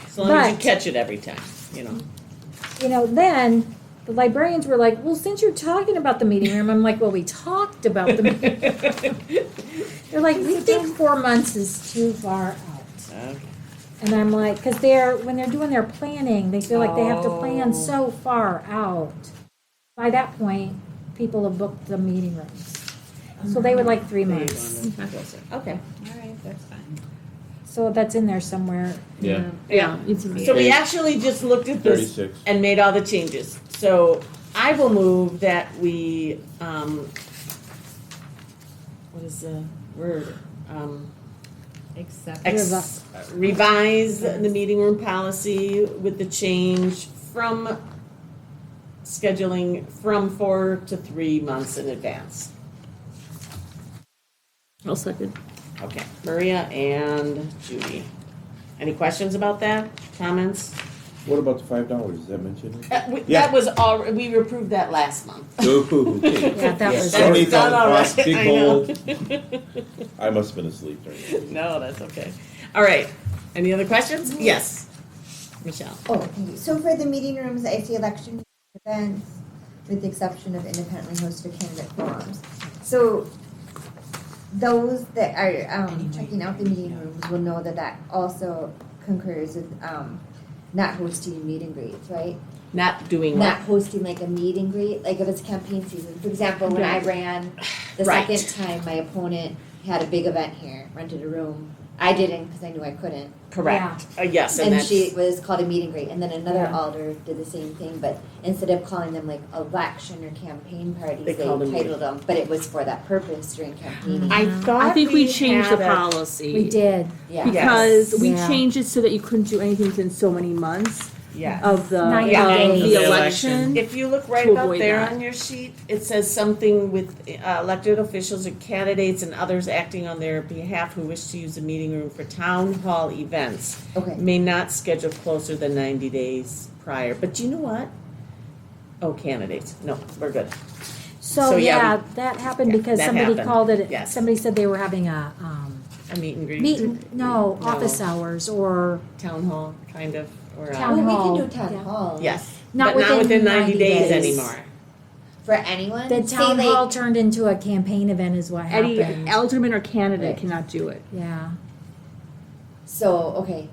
As long as you
But-
catch it every time, you know.
Then the librarians were like, well, since you're talking about the meeting room, I'm like, well, we talked about the meeting. They're like, we think 4 months is too far out.
Okay.
And I'm like, because when they're doing their planning, they feel like they have to plan
Oh.
so far out. By that point, people have booked the meeting rooms. So they would like 3 months.
Okay.
All right, that's fine.
So that's in there somewhere.
Yeah.
Yeah.
It's in
So we actually just looked at this
36.
and made all the changes. So I will move that we, what is the word?
Except.
Revise the meeting room policy with the change from scheduling from 4 to 3 months in advance.
I'll second.
Okay, Maria and Judy. Any questions about that? Comments?
What about the $5? Is that mentioned?
Yeah.
That was all, we approved that last month.
Ooh, okay.
Yeah, that was.
That was
$78,000
done already,
big
I know.
I must have been asleep during that.
No, that's okay. All right, any other questions? Yes. Michelle?
Oh, thank you. So for the meeting rooms, I see election events, with the exception of independently hosted candidate forums. So those that are checking out the meeting rooms will know that that also concurs with not hosting meet and greets, right?
Not doing
Not
what?
hosting like a meet and greet, like if it's campaign season. For example, when I ran the
Right.
second time, my opponent had a big event here, rented a room. I didn't because I knew I couldn't.
Correct. Yes, and
And
that's,
she was called a meet and greet, and then another
Yeah.
alder did the same thing, but instead of calling them like election or campaign parties,
They
they
called them
titled them, but it was for that purpose during campaigning.
I thought
I think we changed the
had a-
policy.
We did.
Yeah.
Because we
Yeah.
changed it so that you couldn't do anything within so many months.
Yeah.
of the
90
the
days.
election.
If you look right
To
up
avoid
there
that.
on your sheet, it says something with elected officials or candidates and others acting on their behalf who wish to use the meeting room for town hall events
Okay.
may not schedule closer than 90 days prior. But you know what? Oh, candidates. No, we're good.
So,
So, yeah,
yeah, that happened
yeah,
because
that
somebody
happened.
called it,
Yes.
somebody said they were having a,
A meet and greet.
no, office hours or
Town hall, kind of. Or,
Town
Well,
hall,
we can do town
yeah.
hall.
Yes.
Not
but not
within
within 90 days
days.
anymore.
For anyone.
the
Say,
town
like-
hall turned into a campaign event is what
Any
happened.
alderman or candidate
Right.
cannot do it.
Yeah.
So, okay.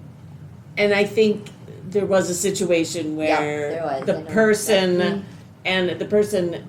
And I think there was a situation
Yeah,
where
there was.
the
I know
person
exactly.
and the person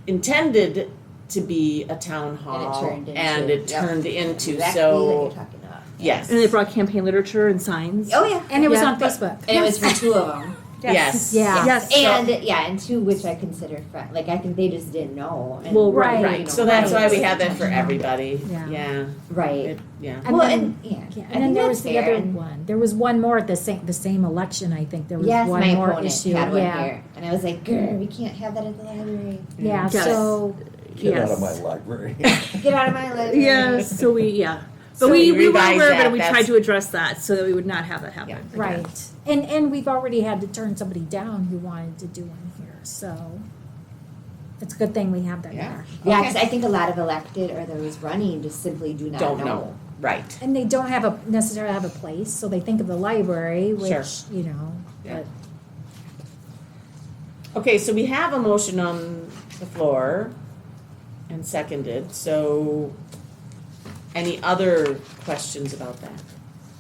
intended to be a town hall
turned into-
and it
yep.
turned into
Exactly what
so
you're talking about.
yes.
And they brought campaign literature and signs.
Oh, yeah.
And it was
Yeah.
on Facebook.
And it was for two of them.
Yes.
Yeah.
Yes.
And two which I consider friends. Like, I think they just didn't know. And,
Well,
right.
Right.
you know,
So that's why we
right.
have that for everybody.
Yeah.
Yeah.
Right.
It- yeah.
And
well,
then-
and yeah.
Yeah,
I
and
think
then there was
that's
the
fair,
other
and-
one. There was one more at the same election. I think there was
Yes,
one
my
more
opponent
issue.
had one
Yeah,
here, and I was like, "Grr, we can't have that at the library.
yeah.
Yes.
So
Get out of
Yes.
my library.
Get out of my library."
Yes, so but
So
we
you
were
revise
aware of it
that,
and we
that's-
tried to address that so that we would not have that happen.
Yeah.
again.
right, and we've already had to turn somebody down who wanted to do one here. So it's a good thing we have that
Yeah.
there.
Yeah,
Okay.
because I think a lot of elected or those running just simply do not
Don't
know.
know. Right.
And they don't have necessarily have a place, so they think of the library, which
Sure.
you know.
Yeah. Okay, so we have a motion on the floor and seconded, so any other questions about that?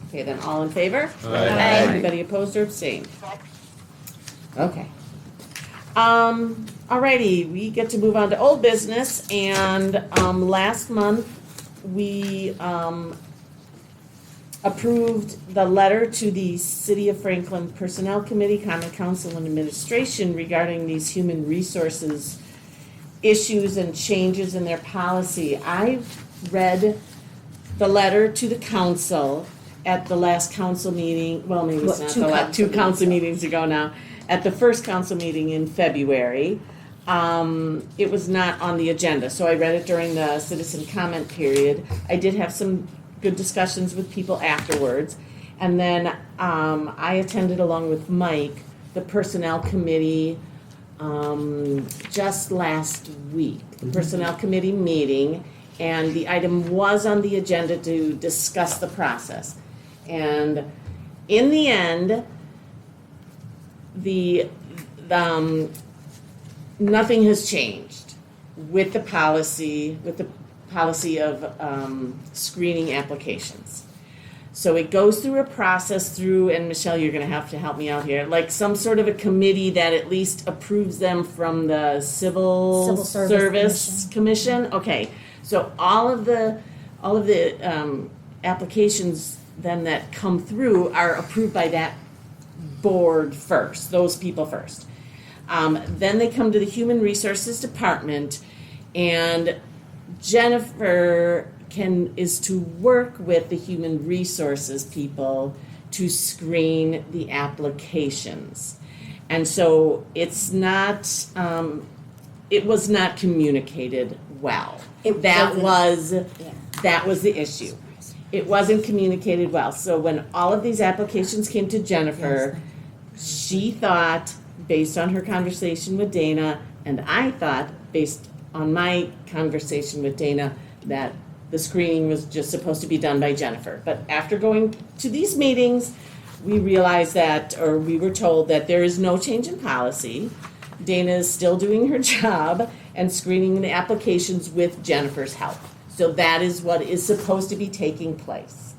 Okay, then all in favor?
Aye.
Anybody opposed or abstained? Okay. Alrighty, we get to move on to old business, and, last month, we, approved the letter to the City of Franklin Personnel Committee, Common Council, and Administration regarding these human resources issues and changes in their policy. I read the letter to the council at the last council meeting, well, maybe it's
Well,
not
two
the last,
council
two council
meetings
meetings ago now, at the first council meeting in February. It was not on the agenda, so I read it during the citizen comment period. I did have some good discussions with people afterwards. And then I attended along with Mike, the personnel committee, just last week, the personnel committee meeting. And the item was on the agenda to discuss the process. And in the end, nothing has changed with the policy of screening applications. So it goes through a process and Michelle, you're gonna have to help me out here, like some sort of a committee that at least approves them from the Civil
Civil Service
Service Commission. Okay, so all of the applications then that come through are approved by that board first, those people first. Then they come to the Human Resources Department, and Jennifer is to work with the Human Resources people to screen the applications. And so it's not, it was not communicated well.
It
That
wasn't-
that was the issue. It wasn't communicated well. So when all of these applications came to Jennifer, she thought, based on her conversation with Dana, and I thought, based on my conversation with Dana, that the screening was just supposed to be done by Jennifer. But after going to these meetings, we realized that, or we were told that there is no change in policy. Dana is still doing her job and screening the applications with Jennifer's help. So that is what is supposed to be taking place.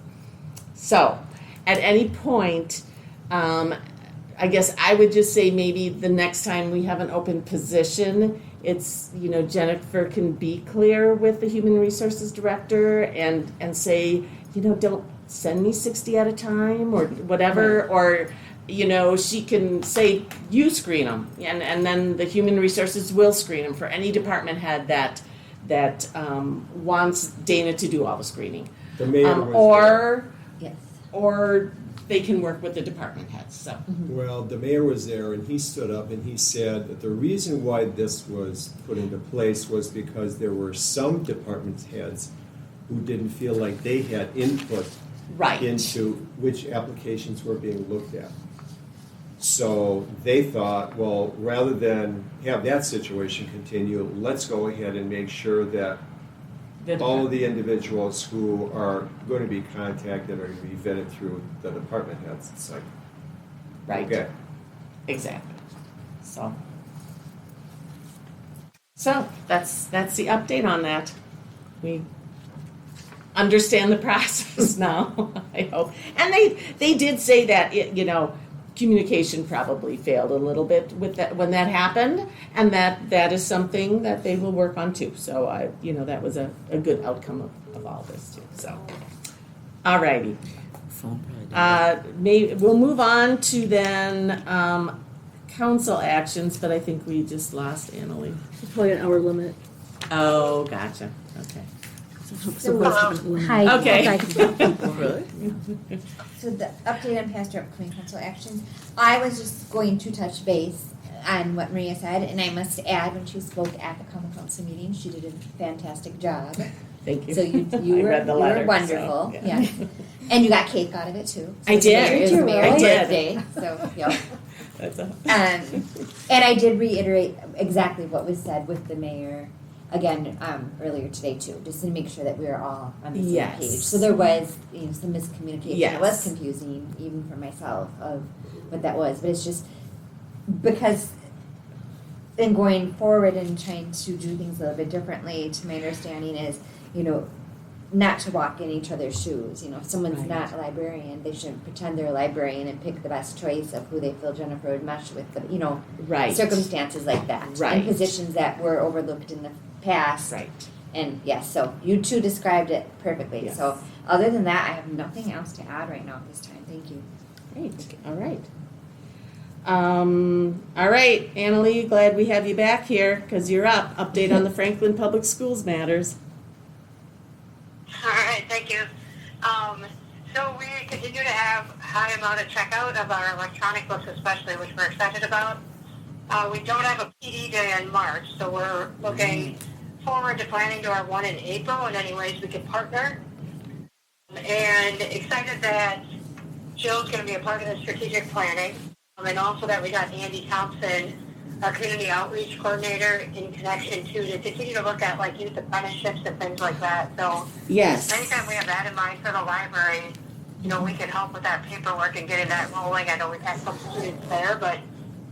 So, at any point, I guess I would just say maybe the next time we have an open position, it's, Jennifer can be clear with the Human Resources Director and say, don't send me 60 at a time or whatever, or, she can say, you screen them, and then the Human Resources will screen them for any department head that wants Dana to do all the screening.
The mayor was there.
Or
Yes.
or they can work with the department heads, so.
Well, the mayor was there and he stood up and he said that the reason why this was put into place was because there were some department heads who didn't feel like they had input
Right.
into which applications were being looked at. So they thought, well, rather than have that situation continue, let's go ahead and make sure that all of the individuals who are going to be contacted are going to be vetted through the department heads. It's like,
Right.
okay.
Exactly. So that's the update on that. We understand the process now, I hope. And they did say that communication probably failed a little bit with that when that happened, and that is something that they will work on too. So that was a good outcome of all this too. So, alrighty. We'll move on to then council actions, but I think we just lost Annalee.
It's probably an hour limit.
Oh, gotcha. Okay.
Hi.
Okay.
Really? So the update on past or upcoming council actions, I was just going to touch base on what Maria said, and I must add, when she spoke at the common council meeting, she did a fantastic job.
Thank you.
So you
I
were
read the letter,
wonderful.
so, yeah.
Yes. And you got cake out of it too. So
I did.
It was
Did you
Mary's
really?
birthday. So yep.
That's a,
And I did reiterate exactly what was said with the mayor again earlier today too, just to make sure that we were all on the same
Yes.
page. So there was some miscommunication.
Yes.
It was confusing even for myself of what that was, but it's just because in going forward and trying to do things a little bit differently, to my understanding is, not to walk in each other's shoes. If someone's
Right.
not a librarian, they shouldn't pretend they're a librarian and pick the best choice of who they feel Jennifer would mesh with.
right.
Circumstances like that,
Right.
and positions that were overlooked in the past.
Right.
And yes, so you two described it perfectly.
Yes.
So other than that, I have nothing else to add right now at this time. Thank you.
Great. All right. All right, Annalee, glad we have you back here because you're up. Update on the Franklin Public Schools matters.
All right, thank you. So we continue to have high amount of checkout of our electronic books especially, which we're excited about. We don't have a PD day in March, so we're looking forward to planning to our one in April in any ways we can partner. And excited that Jill's going to be a part of the strategic planning. And also that we got Andy Thompson, our community outreach coordinator, in connection to continue to look at like youth apprenticeships and things like that. So
Yes.
anytime we have that in mind for the library, we can help with that paperwork and getting that rolling. I know we've had some students there, but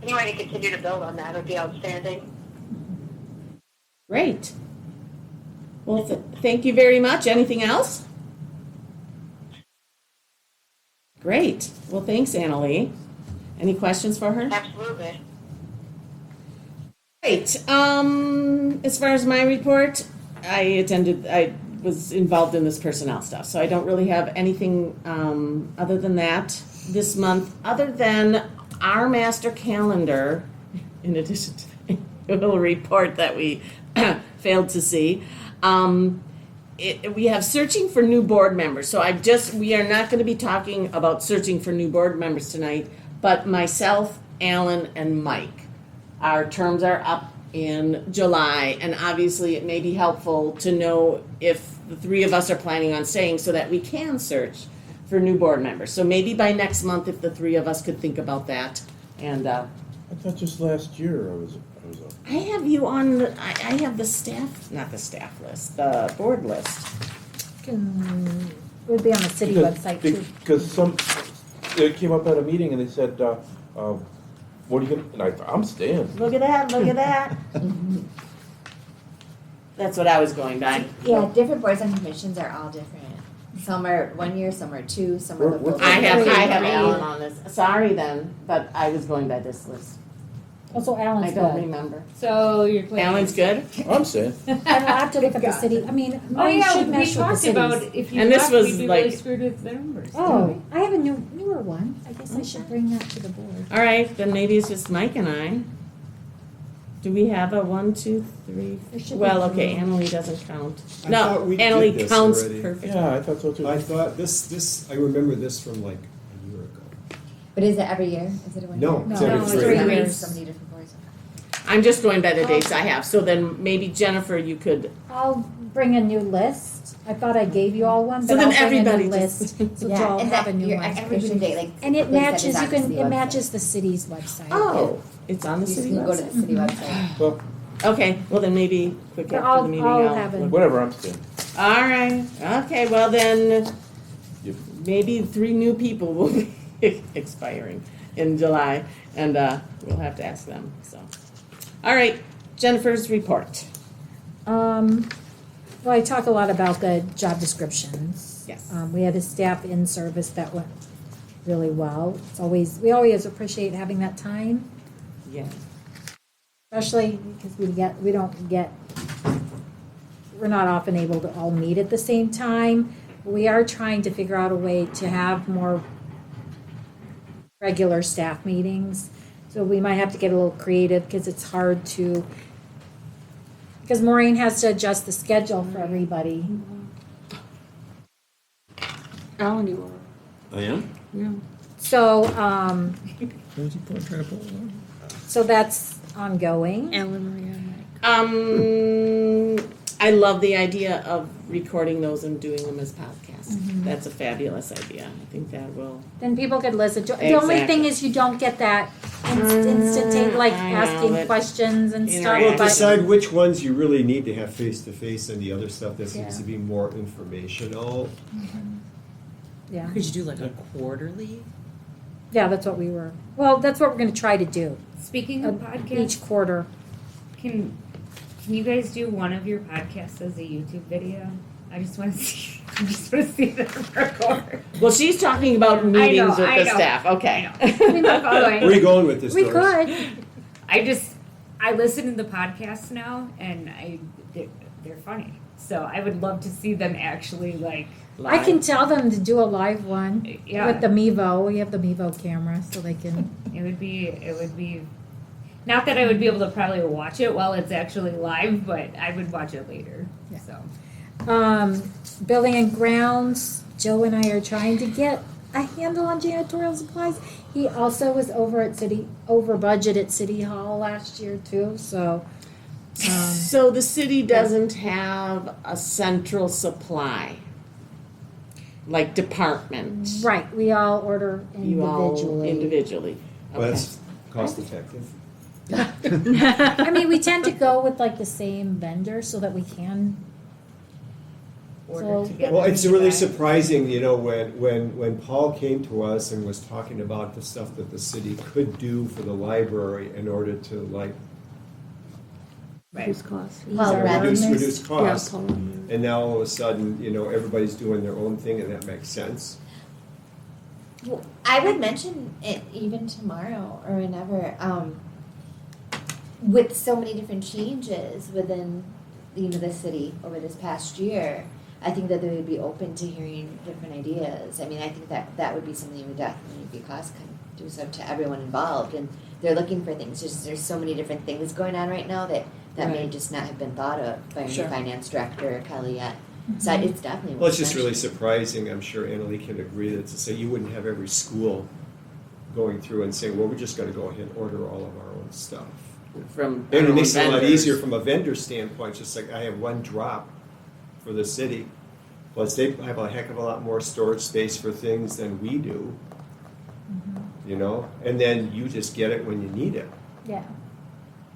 anyway, to continue to build on that would be outstanding.
Great. Well, thank you very much. Anything else? Great. Well, thanks, Annalee. Any questions for her?
Absolutely.
Great. As far as my report, I was involved in this personnel stuff, so I don't really have anything other than that this month, other than our master calendar, in addition to the little report that we failed to see. We have searching for new board members, so we are not going to be talking about searching for new board members tonight, but myself, Alan, and Mike, our terms are up in July, and obviously it may be helpful to know if the three of us are planning on staying so that we can search for new board members. So maybe by next month, if the three of us could think about that. And
I thought just last year I was up.
I have you on, I have the staff, not the staff list, the board list.
It would be on the city website too.
Because they came up at a meeting and they said, what are you gonna, and I thought, I'm staying.
Look at that, look at that. That's what I was going by.
Yeah, different boards and commissions are all different. Some are 1 year, some are 2, some are the full.
I have
three.
Alan on this. Sorry then, but I was going by this list.
Also,
I
Alan's
don't
good.
remember.
So you're planning.
Alan's good?
I'm staying.
I don't know, I have to look at the city, I mean,
Oh
mine
yeah,
should
we
mesh with the
talked about
cities.
if you
And this
left,
was
we'd be
like-
really screwed with the numbers.
Oh, I have a newer one, I guess I should bring that to the board.
All right, then maybe it's just Mike and I. Do we have a 1, 2, 3?
There should be
Well, okay,
three.
Annalee doesn't count.
I
No,
thought we did
Annalee
this
counts
already.
perfect.
Yeah, I thought so too.
I thought this, I remember this from like a year ago.
But is it every year? Is it a 1 year?
No, it's
No,
every
it's
3
3
years.
years.
So many different boards.
I'm just going by the dates I have, so then maybe Jennifer, you could,
I'll bring a new list. I thought I gave you all one,
So
but
then
I'll bring a
everybody
new
just-
list. So
Yeah,
you'll
and
have a
that
new
your
one.
expiration date, like.
And it
they said,
matches,
is
you
on the
can,
city
it
website.
matches the city's website.
oh, it's on the
You just
city
can go to the
website?
city website.
Well,
Okay, well then maybe quick
But
after the meeting,
I'll have it.
whatever, I'm saying.
All right, okay, well then,
Yep.
maybe 3 new people will be expiring in July, and we'll have to ask them, so. All right, Jennifer's report.
Well, I talk a lot about the job descriptions.
Yes.
We had a staff in service that went really well. We always appreciate having that time,
Yeah.
especially because we're not often able to all meet at the same time. We are trying to figure out a way to have more regular staff meetings. So we might have to get a little creative because it's hard to, because Maureen has to adjust the schedule for everybody.
Alan, you are.
I am?
Yeah.
So,
Who's he trying to pull on?
so that's ongoing.
Alan, Maria, and Mike.
I love the idea of recording those and doing them as podcasts. That's a fabulous idea. I think that will.
Then people could listen to, the only thing
Exactly.
is you don't get that instant, like
I know,
asking
but
questions and stuff,
interaction.
Well,
but.
decide which ones you really need to have face-to-face and the other stuff that seems
Yeah.
to be more informational.
Yeah,
Could you do like a quarterly?
yeah, that's what we're gonna try to do,
Speaking of
each
podcasts,
quarter.
can you guys do one of your podcasts as a YouTube video? I just want to see. I just want to see the record.
Well, she's talking about meetings with
I
the
know.
staff. Okay.
Where are you going with this,
We
Doris?
could,
I listen to the podcasts now, and they're funny. So I would love to see them actually like.
I can tell them to do a live one
Yeah.
with the Mevo, we have the Mevo camera, so they can,
It would be. Not that I would be able to probably watch it while it's actually live, but I would watch it later.
Yeah.
So.
building and grounds, Joe and I are trying to get a handle on janitorial supplies. He also was over budget at City Hall last year too, so.
So the city doesn't have a central supply, like department.
Right, we all order
You all
individually.
individually.
Well,
Okay.
that's cost-effective.
I mean, we tend to go with like the same vendor so that we can.
Order
So-
together.
Well, it's really surprising, you know, when Paul came to us and was talking about the stuff that the city could do for the library in order to like
Reduce costs.
Well,
Our
rather
reduce,
revenues.
reduce
Yeah,
costs.
Paul, yeah.
And now all of a sudden, you know, everybody's doing their own thing and that makes sense.
Well, I would mention it even tomorrow or whenever, with so many different changes within, the city over this past year. I think that they would be open to hearing different ideas. I mean, I think that would be something that would definitely be cost conducive to everyone involved, and they're looking for things. There's so many different things going on right now that may
Right.
just not have been thought of by our new
Sure.
finance director Kelly yet. So it's definitely.
Well, it's just
worth
really
mentioning.
surprising, I'm sure Annalee can agree, that to say you wouldn't have every school going through and saying, well, we're just gonna go ahead and order all of our own stuff.
From
And
our
it makes
own
it a lot
vendors.
easier from a vendor standpoint, just like I have one drop for the city. Plus, they have a heck of a lot more storage space for things than we do. You know, and then you just get it when you need it,
Yeah.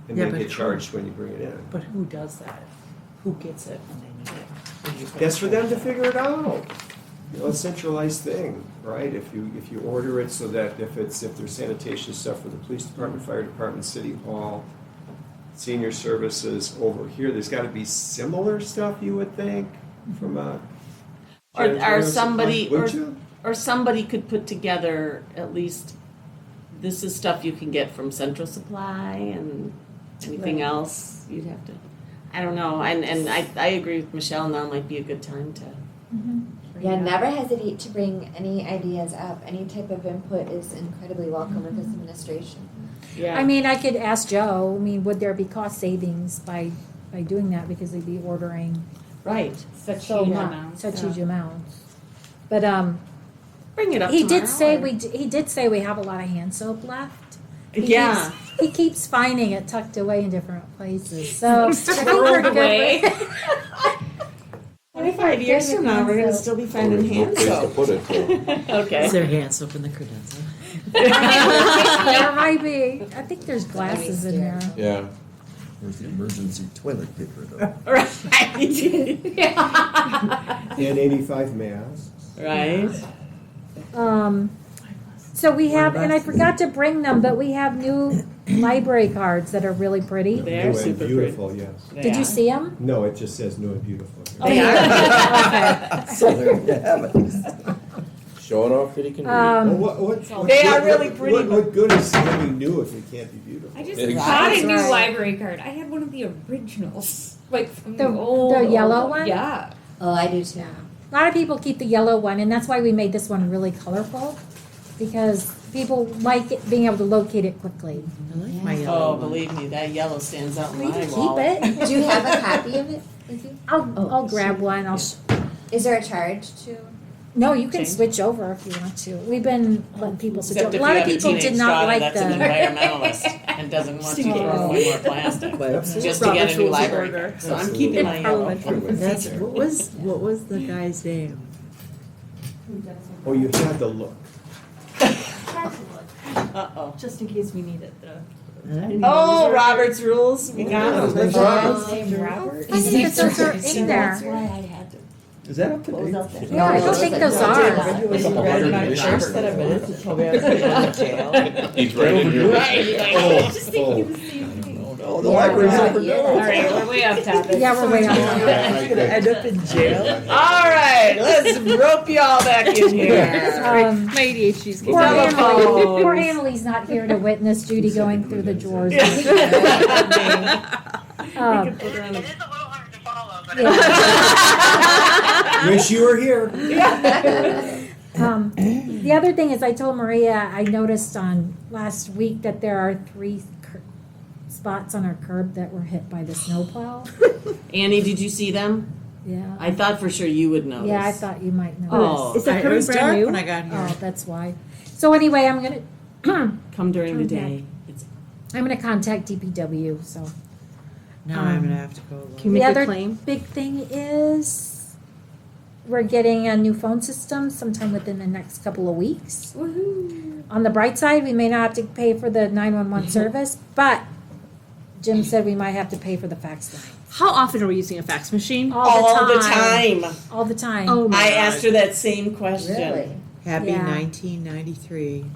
and
Yeah,
then
but
get
who-
charged when you bring it in.
But who does that? Who gets it when they need it? Who you put
That's for
it
them to figure it out. You know, a centralized thing, right? If you order it so that if there's sanitation stuff for the police department, fire department, city hall, senior services over here, there's got to be similar stuff, you would think, from a.
Or
janitorial
somebody,
supply, wouldn't you?
or somebody could put together at least, this is stuff you can get from Central Supply and anything
Right.
else you'd have to, I don't know, and I agree with Michelle, now might be a good time to. bring
Yeah,
it up.
never hesitate to bring any ideas up. Any type of input is incredibly welcome with this administration.
Yeah.
I mean, I could ask Joe, I mean, would there be cost savings by doing that because they'd be ordering
Right.
Such
so
huge
much,
amounts.
such
yeah.
huge amounts? But
Bring it up
He
tomorrow.
did say
or-
he did say we have a lot of hand soap left.
Yeah.
He keeps finding it tucked away in different places. So I think we're
Thrown
good.
away.
25 years from now, we're gonna still be finding hand
Place to
soap.
put it, so.
Okay.
Is there hand soap in the credenza?
There might be. I think there's glasses in there.
Yeah.
Where's the emergency toilet paper though?
Right.
N85 masks.
Right.
So we have, and I forgot to bring them, but we have new library cards that are really pretty.
They're
New and
super
beautiful, yes.
Did you see them?
No, it just says new and beautiful.
They are.
Okay.
So there you have it.
Showing off that he can read.
Well, what,
They are really pretty,
What good is having new if it can't be beautiful?
I just
Exactly.
bought a new
Right.
library card. I had one of the originals, like from
The-
the old,
the yellow
old
one?
Yeah.
Oh, I do too.
A lot of people keep the yellow one, and that's why we made this one really colorful, because people like it, being able to locate it quickly.
I like my
Oh,
yellow one.
believe me, that yellow stands out in
You
my
can keep
wall.
it.
Do you have a copy of it with you?
I'll grab one.
Is there a charge to?
No, you can
Okay.
switch over if you want to. We've been letting people switch
Except
over.
if
A
you
lot of
have a
people did
teenage
not
daughter
like
that's an
the.
environmentalist and doesn't want to throw
Oh.
away more plastic just to get a new library card. So I'm keeping my yellow.
That's, what was the guy's name?
Oh, you had to look.
Uh-oh.
Just in case we need it, though.
Oh, Robert's rules. We got them.
That's right.
Name Robert.
I think that those are in there.
Is that up to date?
Yeah, I don't think those are.
Was it read in our first
set of minutes, told me I was going to jail.
He's right in here.
Oh, the library's over
Yeah.
All right, we're way off topic.
Yeah, we're way off.
I'm gonna end up in jail.
All right, let's rope you all back in here.
My ADHD's
Poor
Telephones.
Annalise, poor Annalise not here to witness Judy going through the drawers.
We
Um,
could put her on
It
a-
is a little hard to follow, but
yeah.
Wish you were here.
The other thing is, I told Maria, I noticed on last week that there are 3 spots on our curb that were hit by the snowplow.
Annie, did you see them?
Yeah.
I thought for sure you would notice.
Yeah, I thought you might know.
Oh,
Is that
It
curb
was
brand
dark
new?
when I got here.
Oh, that's why. So anyway, I'm
come during the
Turn
day. It's
gonna contact DPW. So
Now I'm gonna have to go look.
Can you
the
make a
other
claim?
big thing is we're getting a new phone system sometime within the next couple of weeks.
Woohoo.
On the bright side, we may not have to pay for the 911 service, but Jim said we might have to pay for the fax line.
How often are we using a fax machine?
all the time.
All the time.
Oh my
I
God.
asked her that same question.
Really?
Happy
Yeah.
1993.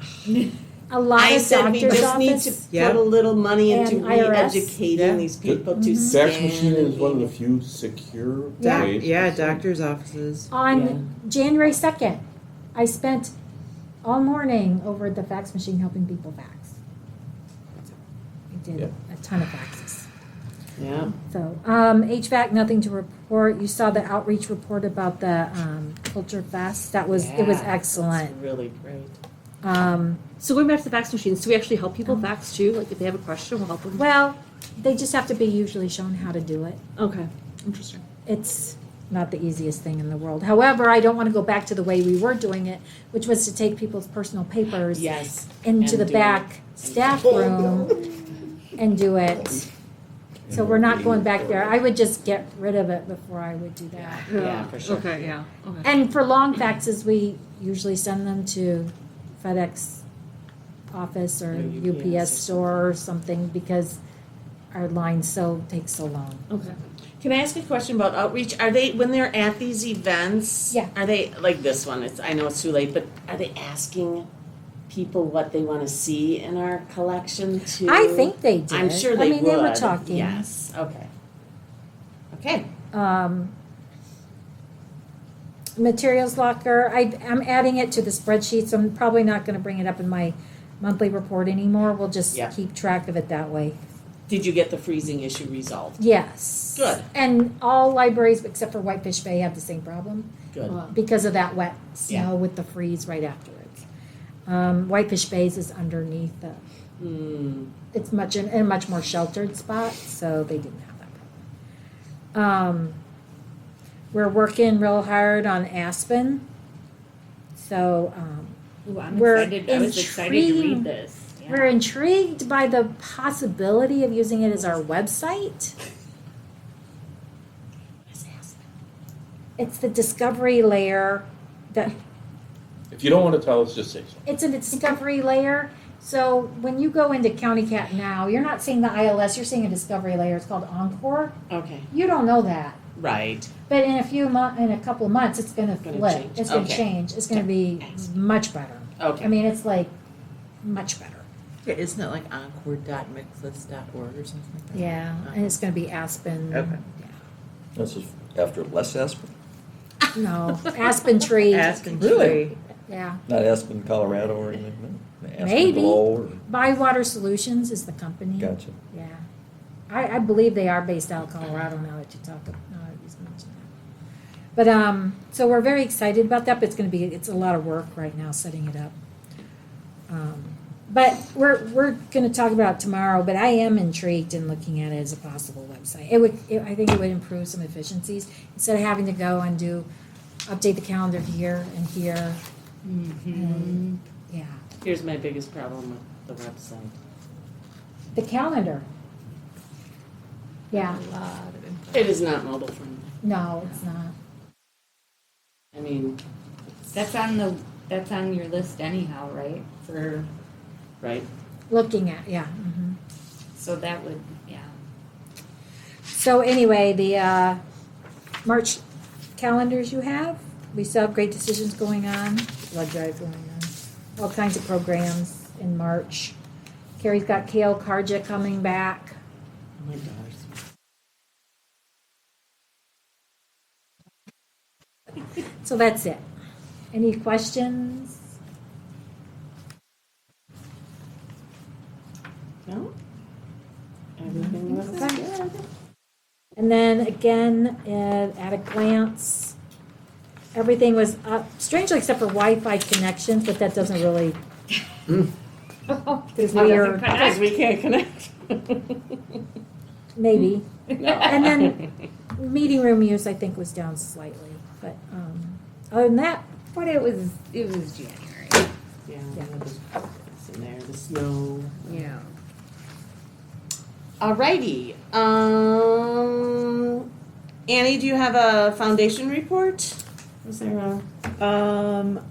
A lot
I
of
said we
doctor's
just need to
office.
Yeah.
put a little money into
And IRS.
re-educating
Yeah.
these people to
Mhm.
scan.
Fax machine is one of the few secure
Yeah.
ways.
Yeah, doctor's offices.
On January 2nd, I spent all morning over at the fax machine helping people fax. I did
Yeah.
a ton of faxes.
Yeah.
So, HVAC, nothing to report. You saw the outreach report about the Culture Fest. It was
Yeah,
excellent.
It's really great.
So going back to the fax machines, do we actually help people fax too? Like if they have a question, we'll help them.
Well, they just have to be usually shown how to do it.
Okay, interesting.
It's not the easiest thing in the world. However, I don't want to go back to the way we were doing it, which was to take people's personal papers
Yes.
into
And
the
do
back staff room and do it. So we're not going back there. I would just get rid of it before I would do that.
Yeah, for sure.
Okay, yeah. Okay.
And for long faxes, we usually send them to FedEx office or
Or UPS
UPS store or something because our line takes so long.
Okay.
Can I ask a question about outreach? Are they, when they're at these events?
Yeah.
Are they, like this one, I know it's too late, but are they asking people what they want to see in our collection too?
I think they did.
I'm sure they would.
They were talking.
Yes, okay. Okay.
Materials locker, I'm adding it to the spreadsheet, so I'm probably not gonna bring it up in my monthly report anymore. We'll just
Yeah.
keep track of it that way.
Did you get the freezing issue resolved?
Yes.
Good.
And all libraries except for Whitefish Bay have the same problem
Good.
because of that wet
Yeah.
snow with the freeze right afterwards. Whitefish Bay's is underneath the, it's in a much more sheltered spot, so they didn't have that problem. We're working real hard on Aspen. So,
Ooh, I'm
We're
excited. I was excited to read
intrigued.
this. Yeah.
we're intrigued by the possibility of using it as our website. It's the discovery layer that
If you don't want to tell us, just say so.
it's a discovery layer. So when you go into County Cat now, you're not seeing the ILS, you're seeing a discovery layer. It's called Encore.
Okay,
You don't know that.
right.
But in a couple of months, it's going to
Gonna
flip.
change.
It's going to
Okay.
change. It's going to be much better.
Okay.
I mean, it's like much better.
Yeah, isn't it like encore.mixlist.org or something like that?
Yeah, and it's going to be Aspen.
Okay.
This is after Les Aspen,
No, Aspen Tree.
Aspen
Really?
Tree.
Yeah.
not Aspen, Colorado or anything, no? Aspen
Maybe.
Glow or,
Bywater Solutions is the company.
gotcha.
Yeah. I believe they are based out of Colorado now that you mention that. But so we're very excited about that, but it's a lot of work right now setting it up. But we're going to talk about it tomorrow, but I am intrigued in looking at it as a possible website. I think it would improve some efficiencies instead of having to go and update the calendar here and here. And, yeah.
Here's my biggest problem with the website.
The calendar. Yeah.
It is not mobile friendly.
No, it's not.
I mean,
That's on your list anyhow, right?
right?
Looking at, yeah. Mhm.
So that would, yeah.
So anyway, the March calendars you have, we still have great decisions going on, blood drive going on, all kinds of programs in March. Carrie's got Kale Karja coming back.
Oh my gosh.
So that's it. Any questions?
No? Everything looks good.
And then again, at a glance, everything was up, strangely except for Wi-Fi connections, but that doesn't really.
Because
Because we can't connect.
Maybe.
No.
And then meeting room use, I think, was down slightly, but other than that,
But it was January.
Yeah,
Yeah.
it's in there, the snow.
Yeah.
Alrighty. Annie, do you have a foundation report? Was there a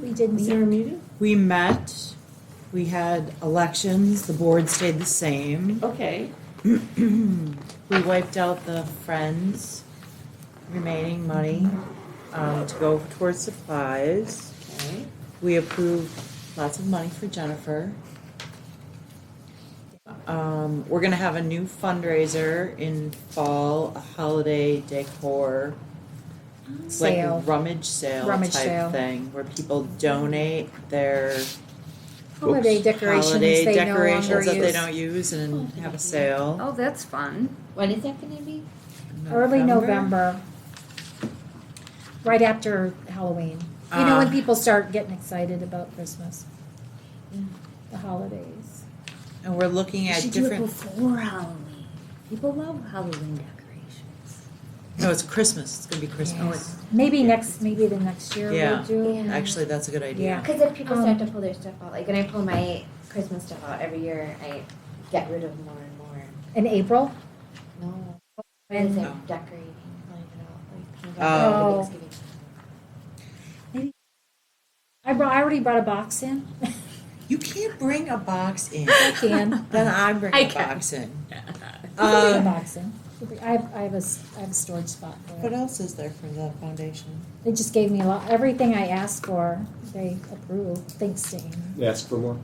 we did
was there a meeting?
We met, we had elections, the board stayed the same.
Okay.
We wiped out the Friends remaining money to go towards supplies.
Okay.
We approved lots of money for Jennifer. We're gonna have a new fundraiser in fall, a holiday decor. It's like a
Sale.
rummage sale
Rummage
type
sale.
thing where people donate their
Holiday decorations
holiday
they
decorations
no longer
that they
use.
don't use and have a sale.
Oh, that's fun.
When is that gonna be?
Early November. Right after Halloween. You know when people start getting excited about Christmas. The holidays.
And we're looking at different.
before Halloween. People love Halloween decorations.
No, it's Christmas. It's gonna be Christmas.
Maybe the next year
Yeah.
we'll do.
Yeah.
Actually, that's a good idea.
Yeah.
Because if people start to pull their stuff out, like when I pull my Christmas stuff out every year, I get rid of more and more.
In April?
No.
When-
When is it
Oh.
decorating? Like, you know, like paint
Oh.
on Thanksgiving.
I already brought a box in.
You can't bring a box in.
I can.
Then I bring
I
a
can.
box in.
You can bring a box in. I have a storage spot for
What
it.
else is there for the foundation?
They just gave me a lot, everything I asked for, they approved, thanks to Amy.
Ask for more.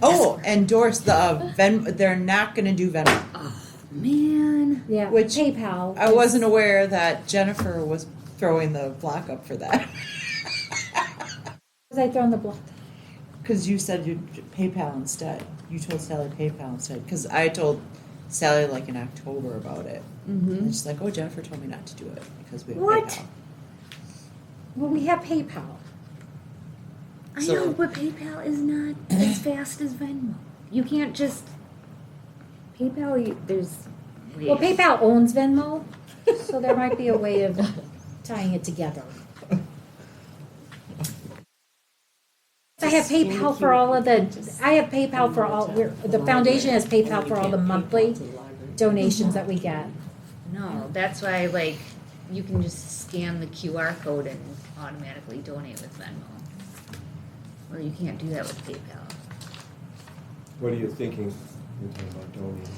Oh, and Doris, they're not gonna do Venmo.
Man.
Yeah,
Which
PayPal.
I wasn't aware that Jennifer was throwing the block up for that.
Was I throwing the block?
Because you said you'd PayPal instead. You told Sally PayPal instead. Because I told Sally like in October about it. And she's like, oh, Jennifer told me not to do it because we have
What?
PayPal.
Well, we have PayPal.
I
So-
know, but PayPal is not as fast as Venmo. You can't just PayPal. There's
Well, PayPal owns Venmo, so there might be a way of tying it together. I have PayPal for all of the, I have PayPal for all, the foundation has PayPal for all the monthly donations that we get.
No, that's why, like, you can just scan the QR code and automatically donate with Venmo. Or you can't do that with PayPal.
What are you thinking? You're talking about donating.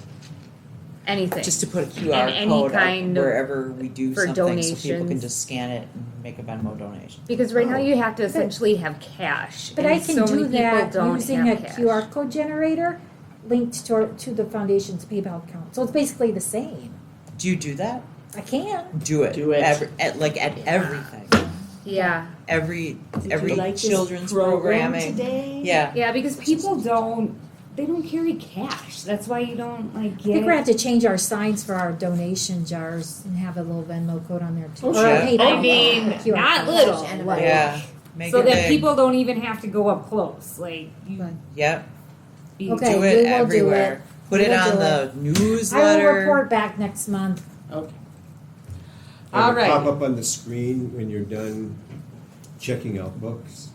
Anything.
Just to put a
And
QR
any
code
kind of-
wherever we do
for
something, so people can
donations.
just scan it and make a Venmo donation.
Because right now you have to essentially have cash.
But
and
I can
so many
do
people
that
don't
using a
have cash.
QR code generator linked to the foundation's PayPal account. So it's basically the same.
Do you do that?
I can.
Do it.
Do it.
At everything.
Yeah.
Every
you like this
children's
program
programming.
today?
Yeah.
Yeah, because people they don't carry cash. That's why you don't like
I think we're
get.
gonna have to change our signs for our donation jars and have a little Venmo code on there too.
Oh,
Or
sure.
a PayPal
I mean,
QR
not
code.
little. Like,
Yeah. Make
so
it
that
big.
people don't even have to go up close. Like you.
Yep.
you-
Okay,
Do
we
it
will do
everywhere.
it.
Put
We
it
will
on
do
the
I will
newsletter.
report back next month.
Okay.
Have
All
it
right.
pop up on the screen when you're done checking out books.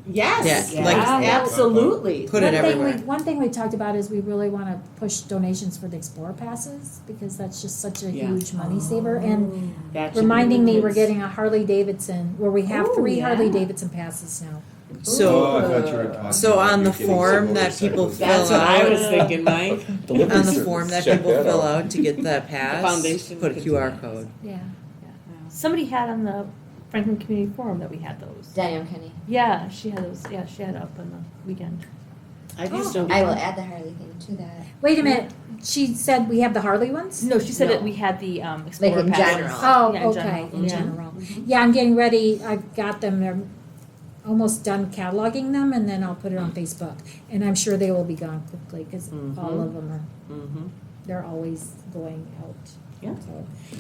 Yes,
Yeah,
like-
absolutely.
Put it everywhere.
One thing we talked about is we really wanna push donations for the Explorer passes, because that's just such a
Yeah.
huge money saver, and
That should be
reminding me
kids.
we're getting a Harley Davidson, where we have
Oh,
3
yeah.
Harley Davidson passes now.
Oh, I
So,
thought you were talking
so
about
on
you
the
getting
form
some
that people
motorcycles.
fill
That's what I
out,
was thinking, Mike.
Delivery
on the
service.
form that
Check
people
that
fill
out.
out to get the pass,
foundation
put a
could do
QR
that.
code.
Yeah.
Somebody had on the Franklin Community Forum that we had those.
Daniel Kenny.
Yeah, she had those. Yeah, she had it up on the weekend.
I just don't.
I will add the Harley thing to that.
Wait a minute, she said we have the Harley ones?
No, she said
No.
that we had the Explorer
in
passes.
general.
Oh,
Yeah, in
okay,
general.
in
Yeah.
general. Yeah, I'm getting ready, I've got them, they're almost done cataloging them, and then I'll put it on Facebook. And I'm sure they will be gone quickly, because all of them are,
Mhm.
they're always going out.
Yeah.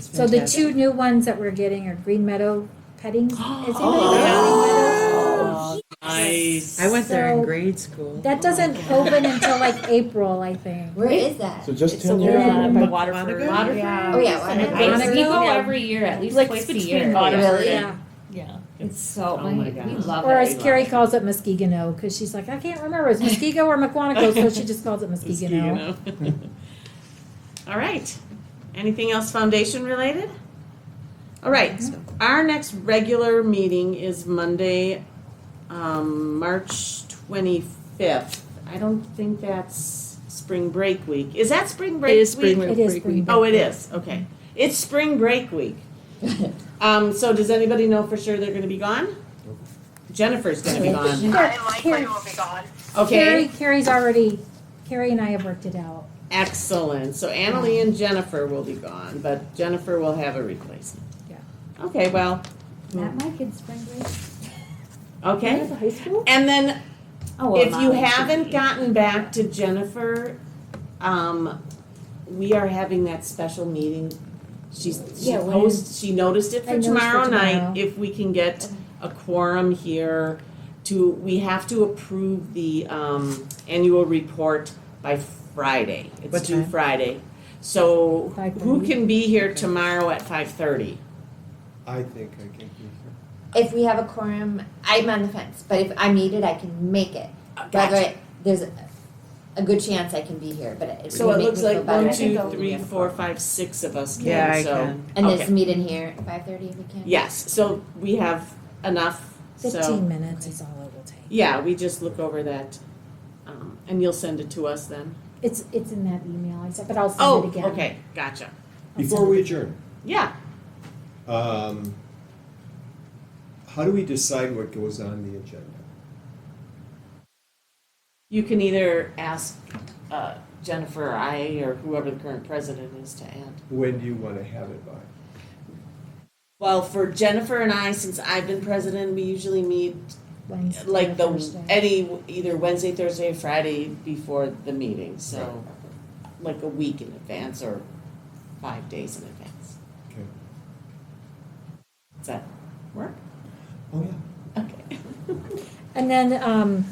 So the 2 new ones that we're getting are Green Meadow Petting, is it
Oh, nice.
I went there in
So-
grade school.
That doesn't open until like April, I think.
Where is that?
So just
It's
10
over
years
Yeah.
ago?
by Waterford.
Waterford?
Yeah.
Oh yeah,
And
Waterford.
we go
Yeah.
every year, at least
Like
twice a
between
year.
Waterford
Really?
Yeah.
Yeah.
It's so
Oh my
we
gosh.
love
Or
it.
as Carrie calls it, Muskegee, because she's like, I can't remember, it's Muskego or McQuantico, so she just calls it Muskegee.
All right. Anything else foundation related? All right. Our next regular meeting is Monday, March 25th. I don't think that's spring break week. Is that spring break
It is spring
week?
break.
It is spring break.
Oh, it is. Okay. It's spring break week. So does anybody know for sure they're going to be gone? Jennifer's going to be gone.
I likely will be gone.
Okay.
Carrie and I have worked it out.
Excellent. So Annalee and Jennifer will be gone, but Jennifer will have a replacement.
Yeah.
Okay, well,
Not my kids' spring break.
okay.
High school?
And then
Oh, well,
if you
mine should
haven't
be.
gotten back to Jennifer, we are having that special meeting. She noticed it
I
for
noticed
tomorrow
for
night.
tomorrow.
If we can get a quorum here we have to approve the annual report by Friday. It's
What
due
time?
Friday. So who
5:30?
can be here tomorrow at 5:30?
I think I can be here.
If we have a quorum, I'm on the fence, but if I'm needed, I can make it.
Gotcha.
There's a good chance I can be here, but it
So
would
it
make
looks
me feel
like
better.
1, 2, 3, 4, 5, 6 of us can.
Yeah, I
so.
can.
And
Okay.
this meet in here at 5:30 if we can.
Yes, so we have enough.
15
So
minutes is all it will take.
yeah, we just look over that, and you'll send it to us then.
It's in that email I sent, but I'll send it
Oh,
again.
okay, gotcha.
Before we adjourn,
Yeah.
how do we decide what goes on the agenda?
You can either ask Jennifer or I or whoever the current president is to add.
When do you want to have it by?
Well, for Jennifer and I, since I've been president, we usually meet
Wednesday
like
or
the
Thursday.
either Wednesday, Thursday, or Friday before the meeting. So, like a week in advance or 5 days in advance.
Okay.
Does that work?
Oh, yeah.
Okay.
And then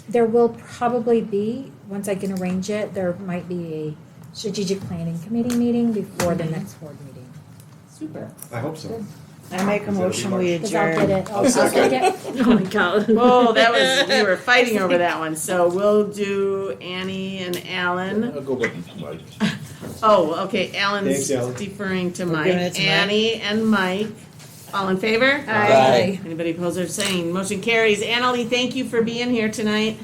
there will probably be, once I can arrange it, there might be a strategic planning committee meeting before the next board meeting.
Super.
I hope so.
I make a motion, we
Because I'll get
adjourn.
it. I'll second it. Oh my God.
Oh, that was, we were fighting over that one. So we'll do Annie and Alan.
I'll go with Mike.
Oh, okay, Alan's
Thanks, Alan.
deferring to
We're
Mike.
giving it to Mike.
Annie and Mike. All in favor?
Aye.
Anybody opposed or saying? Motion carries. Annalee, thank you for being here tonight.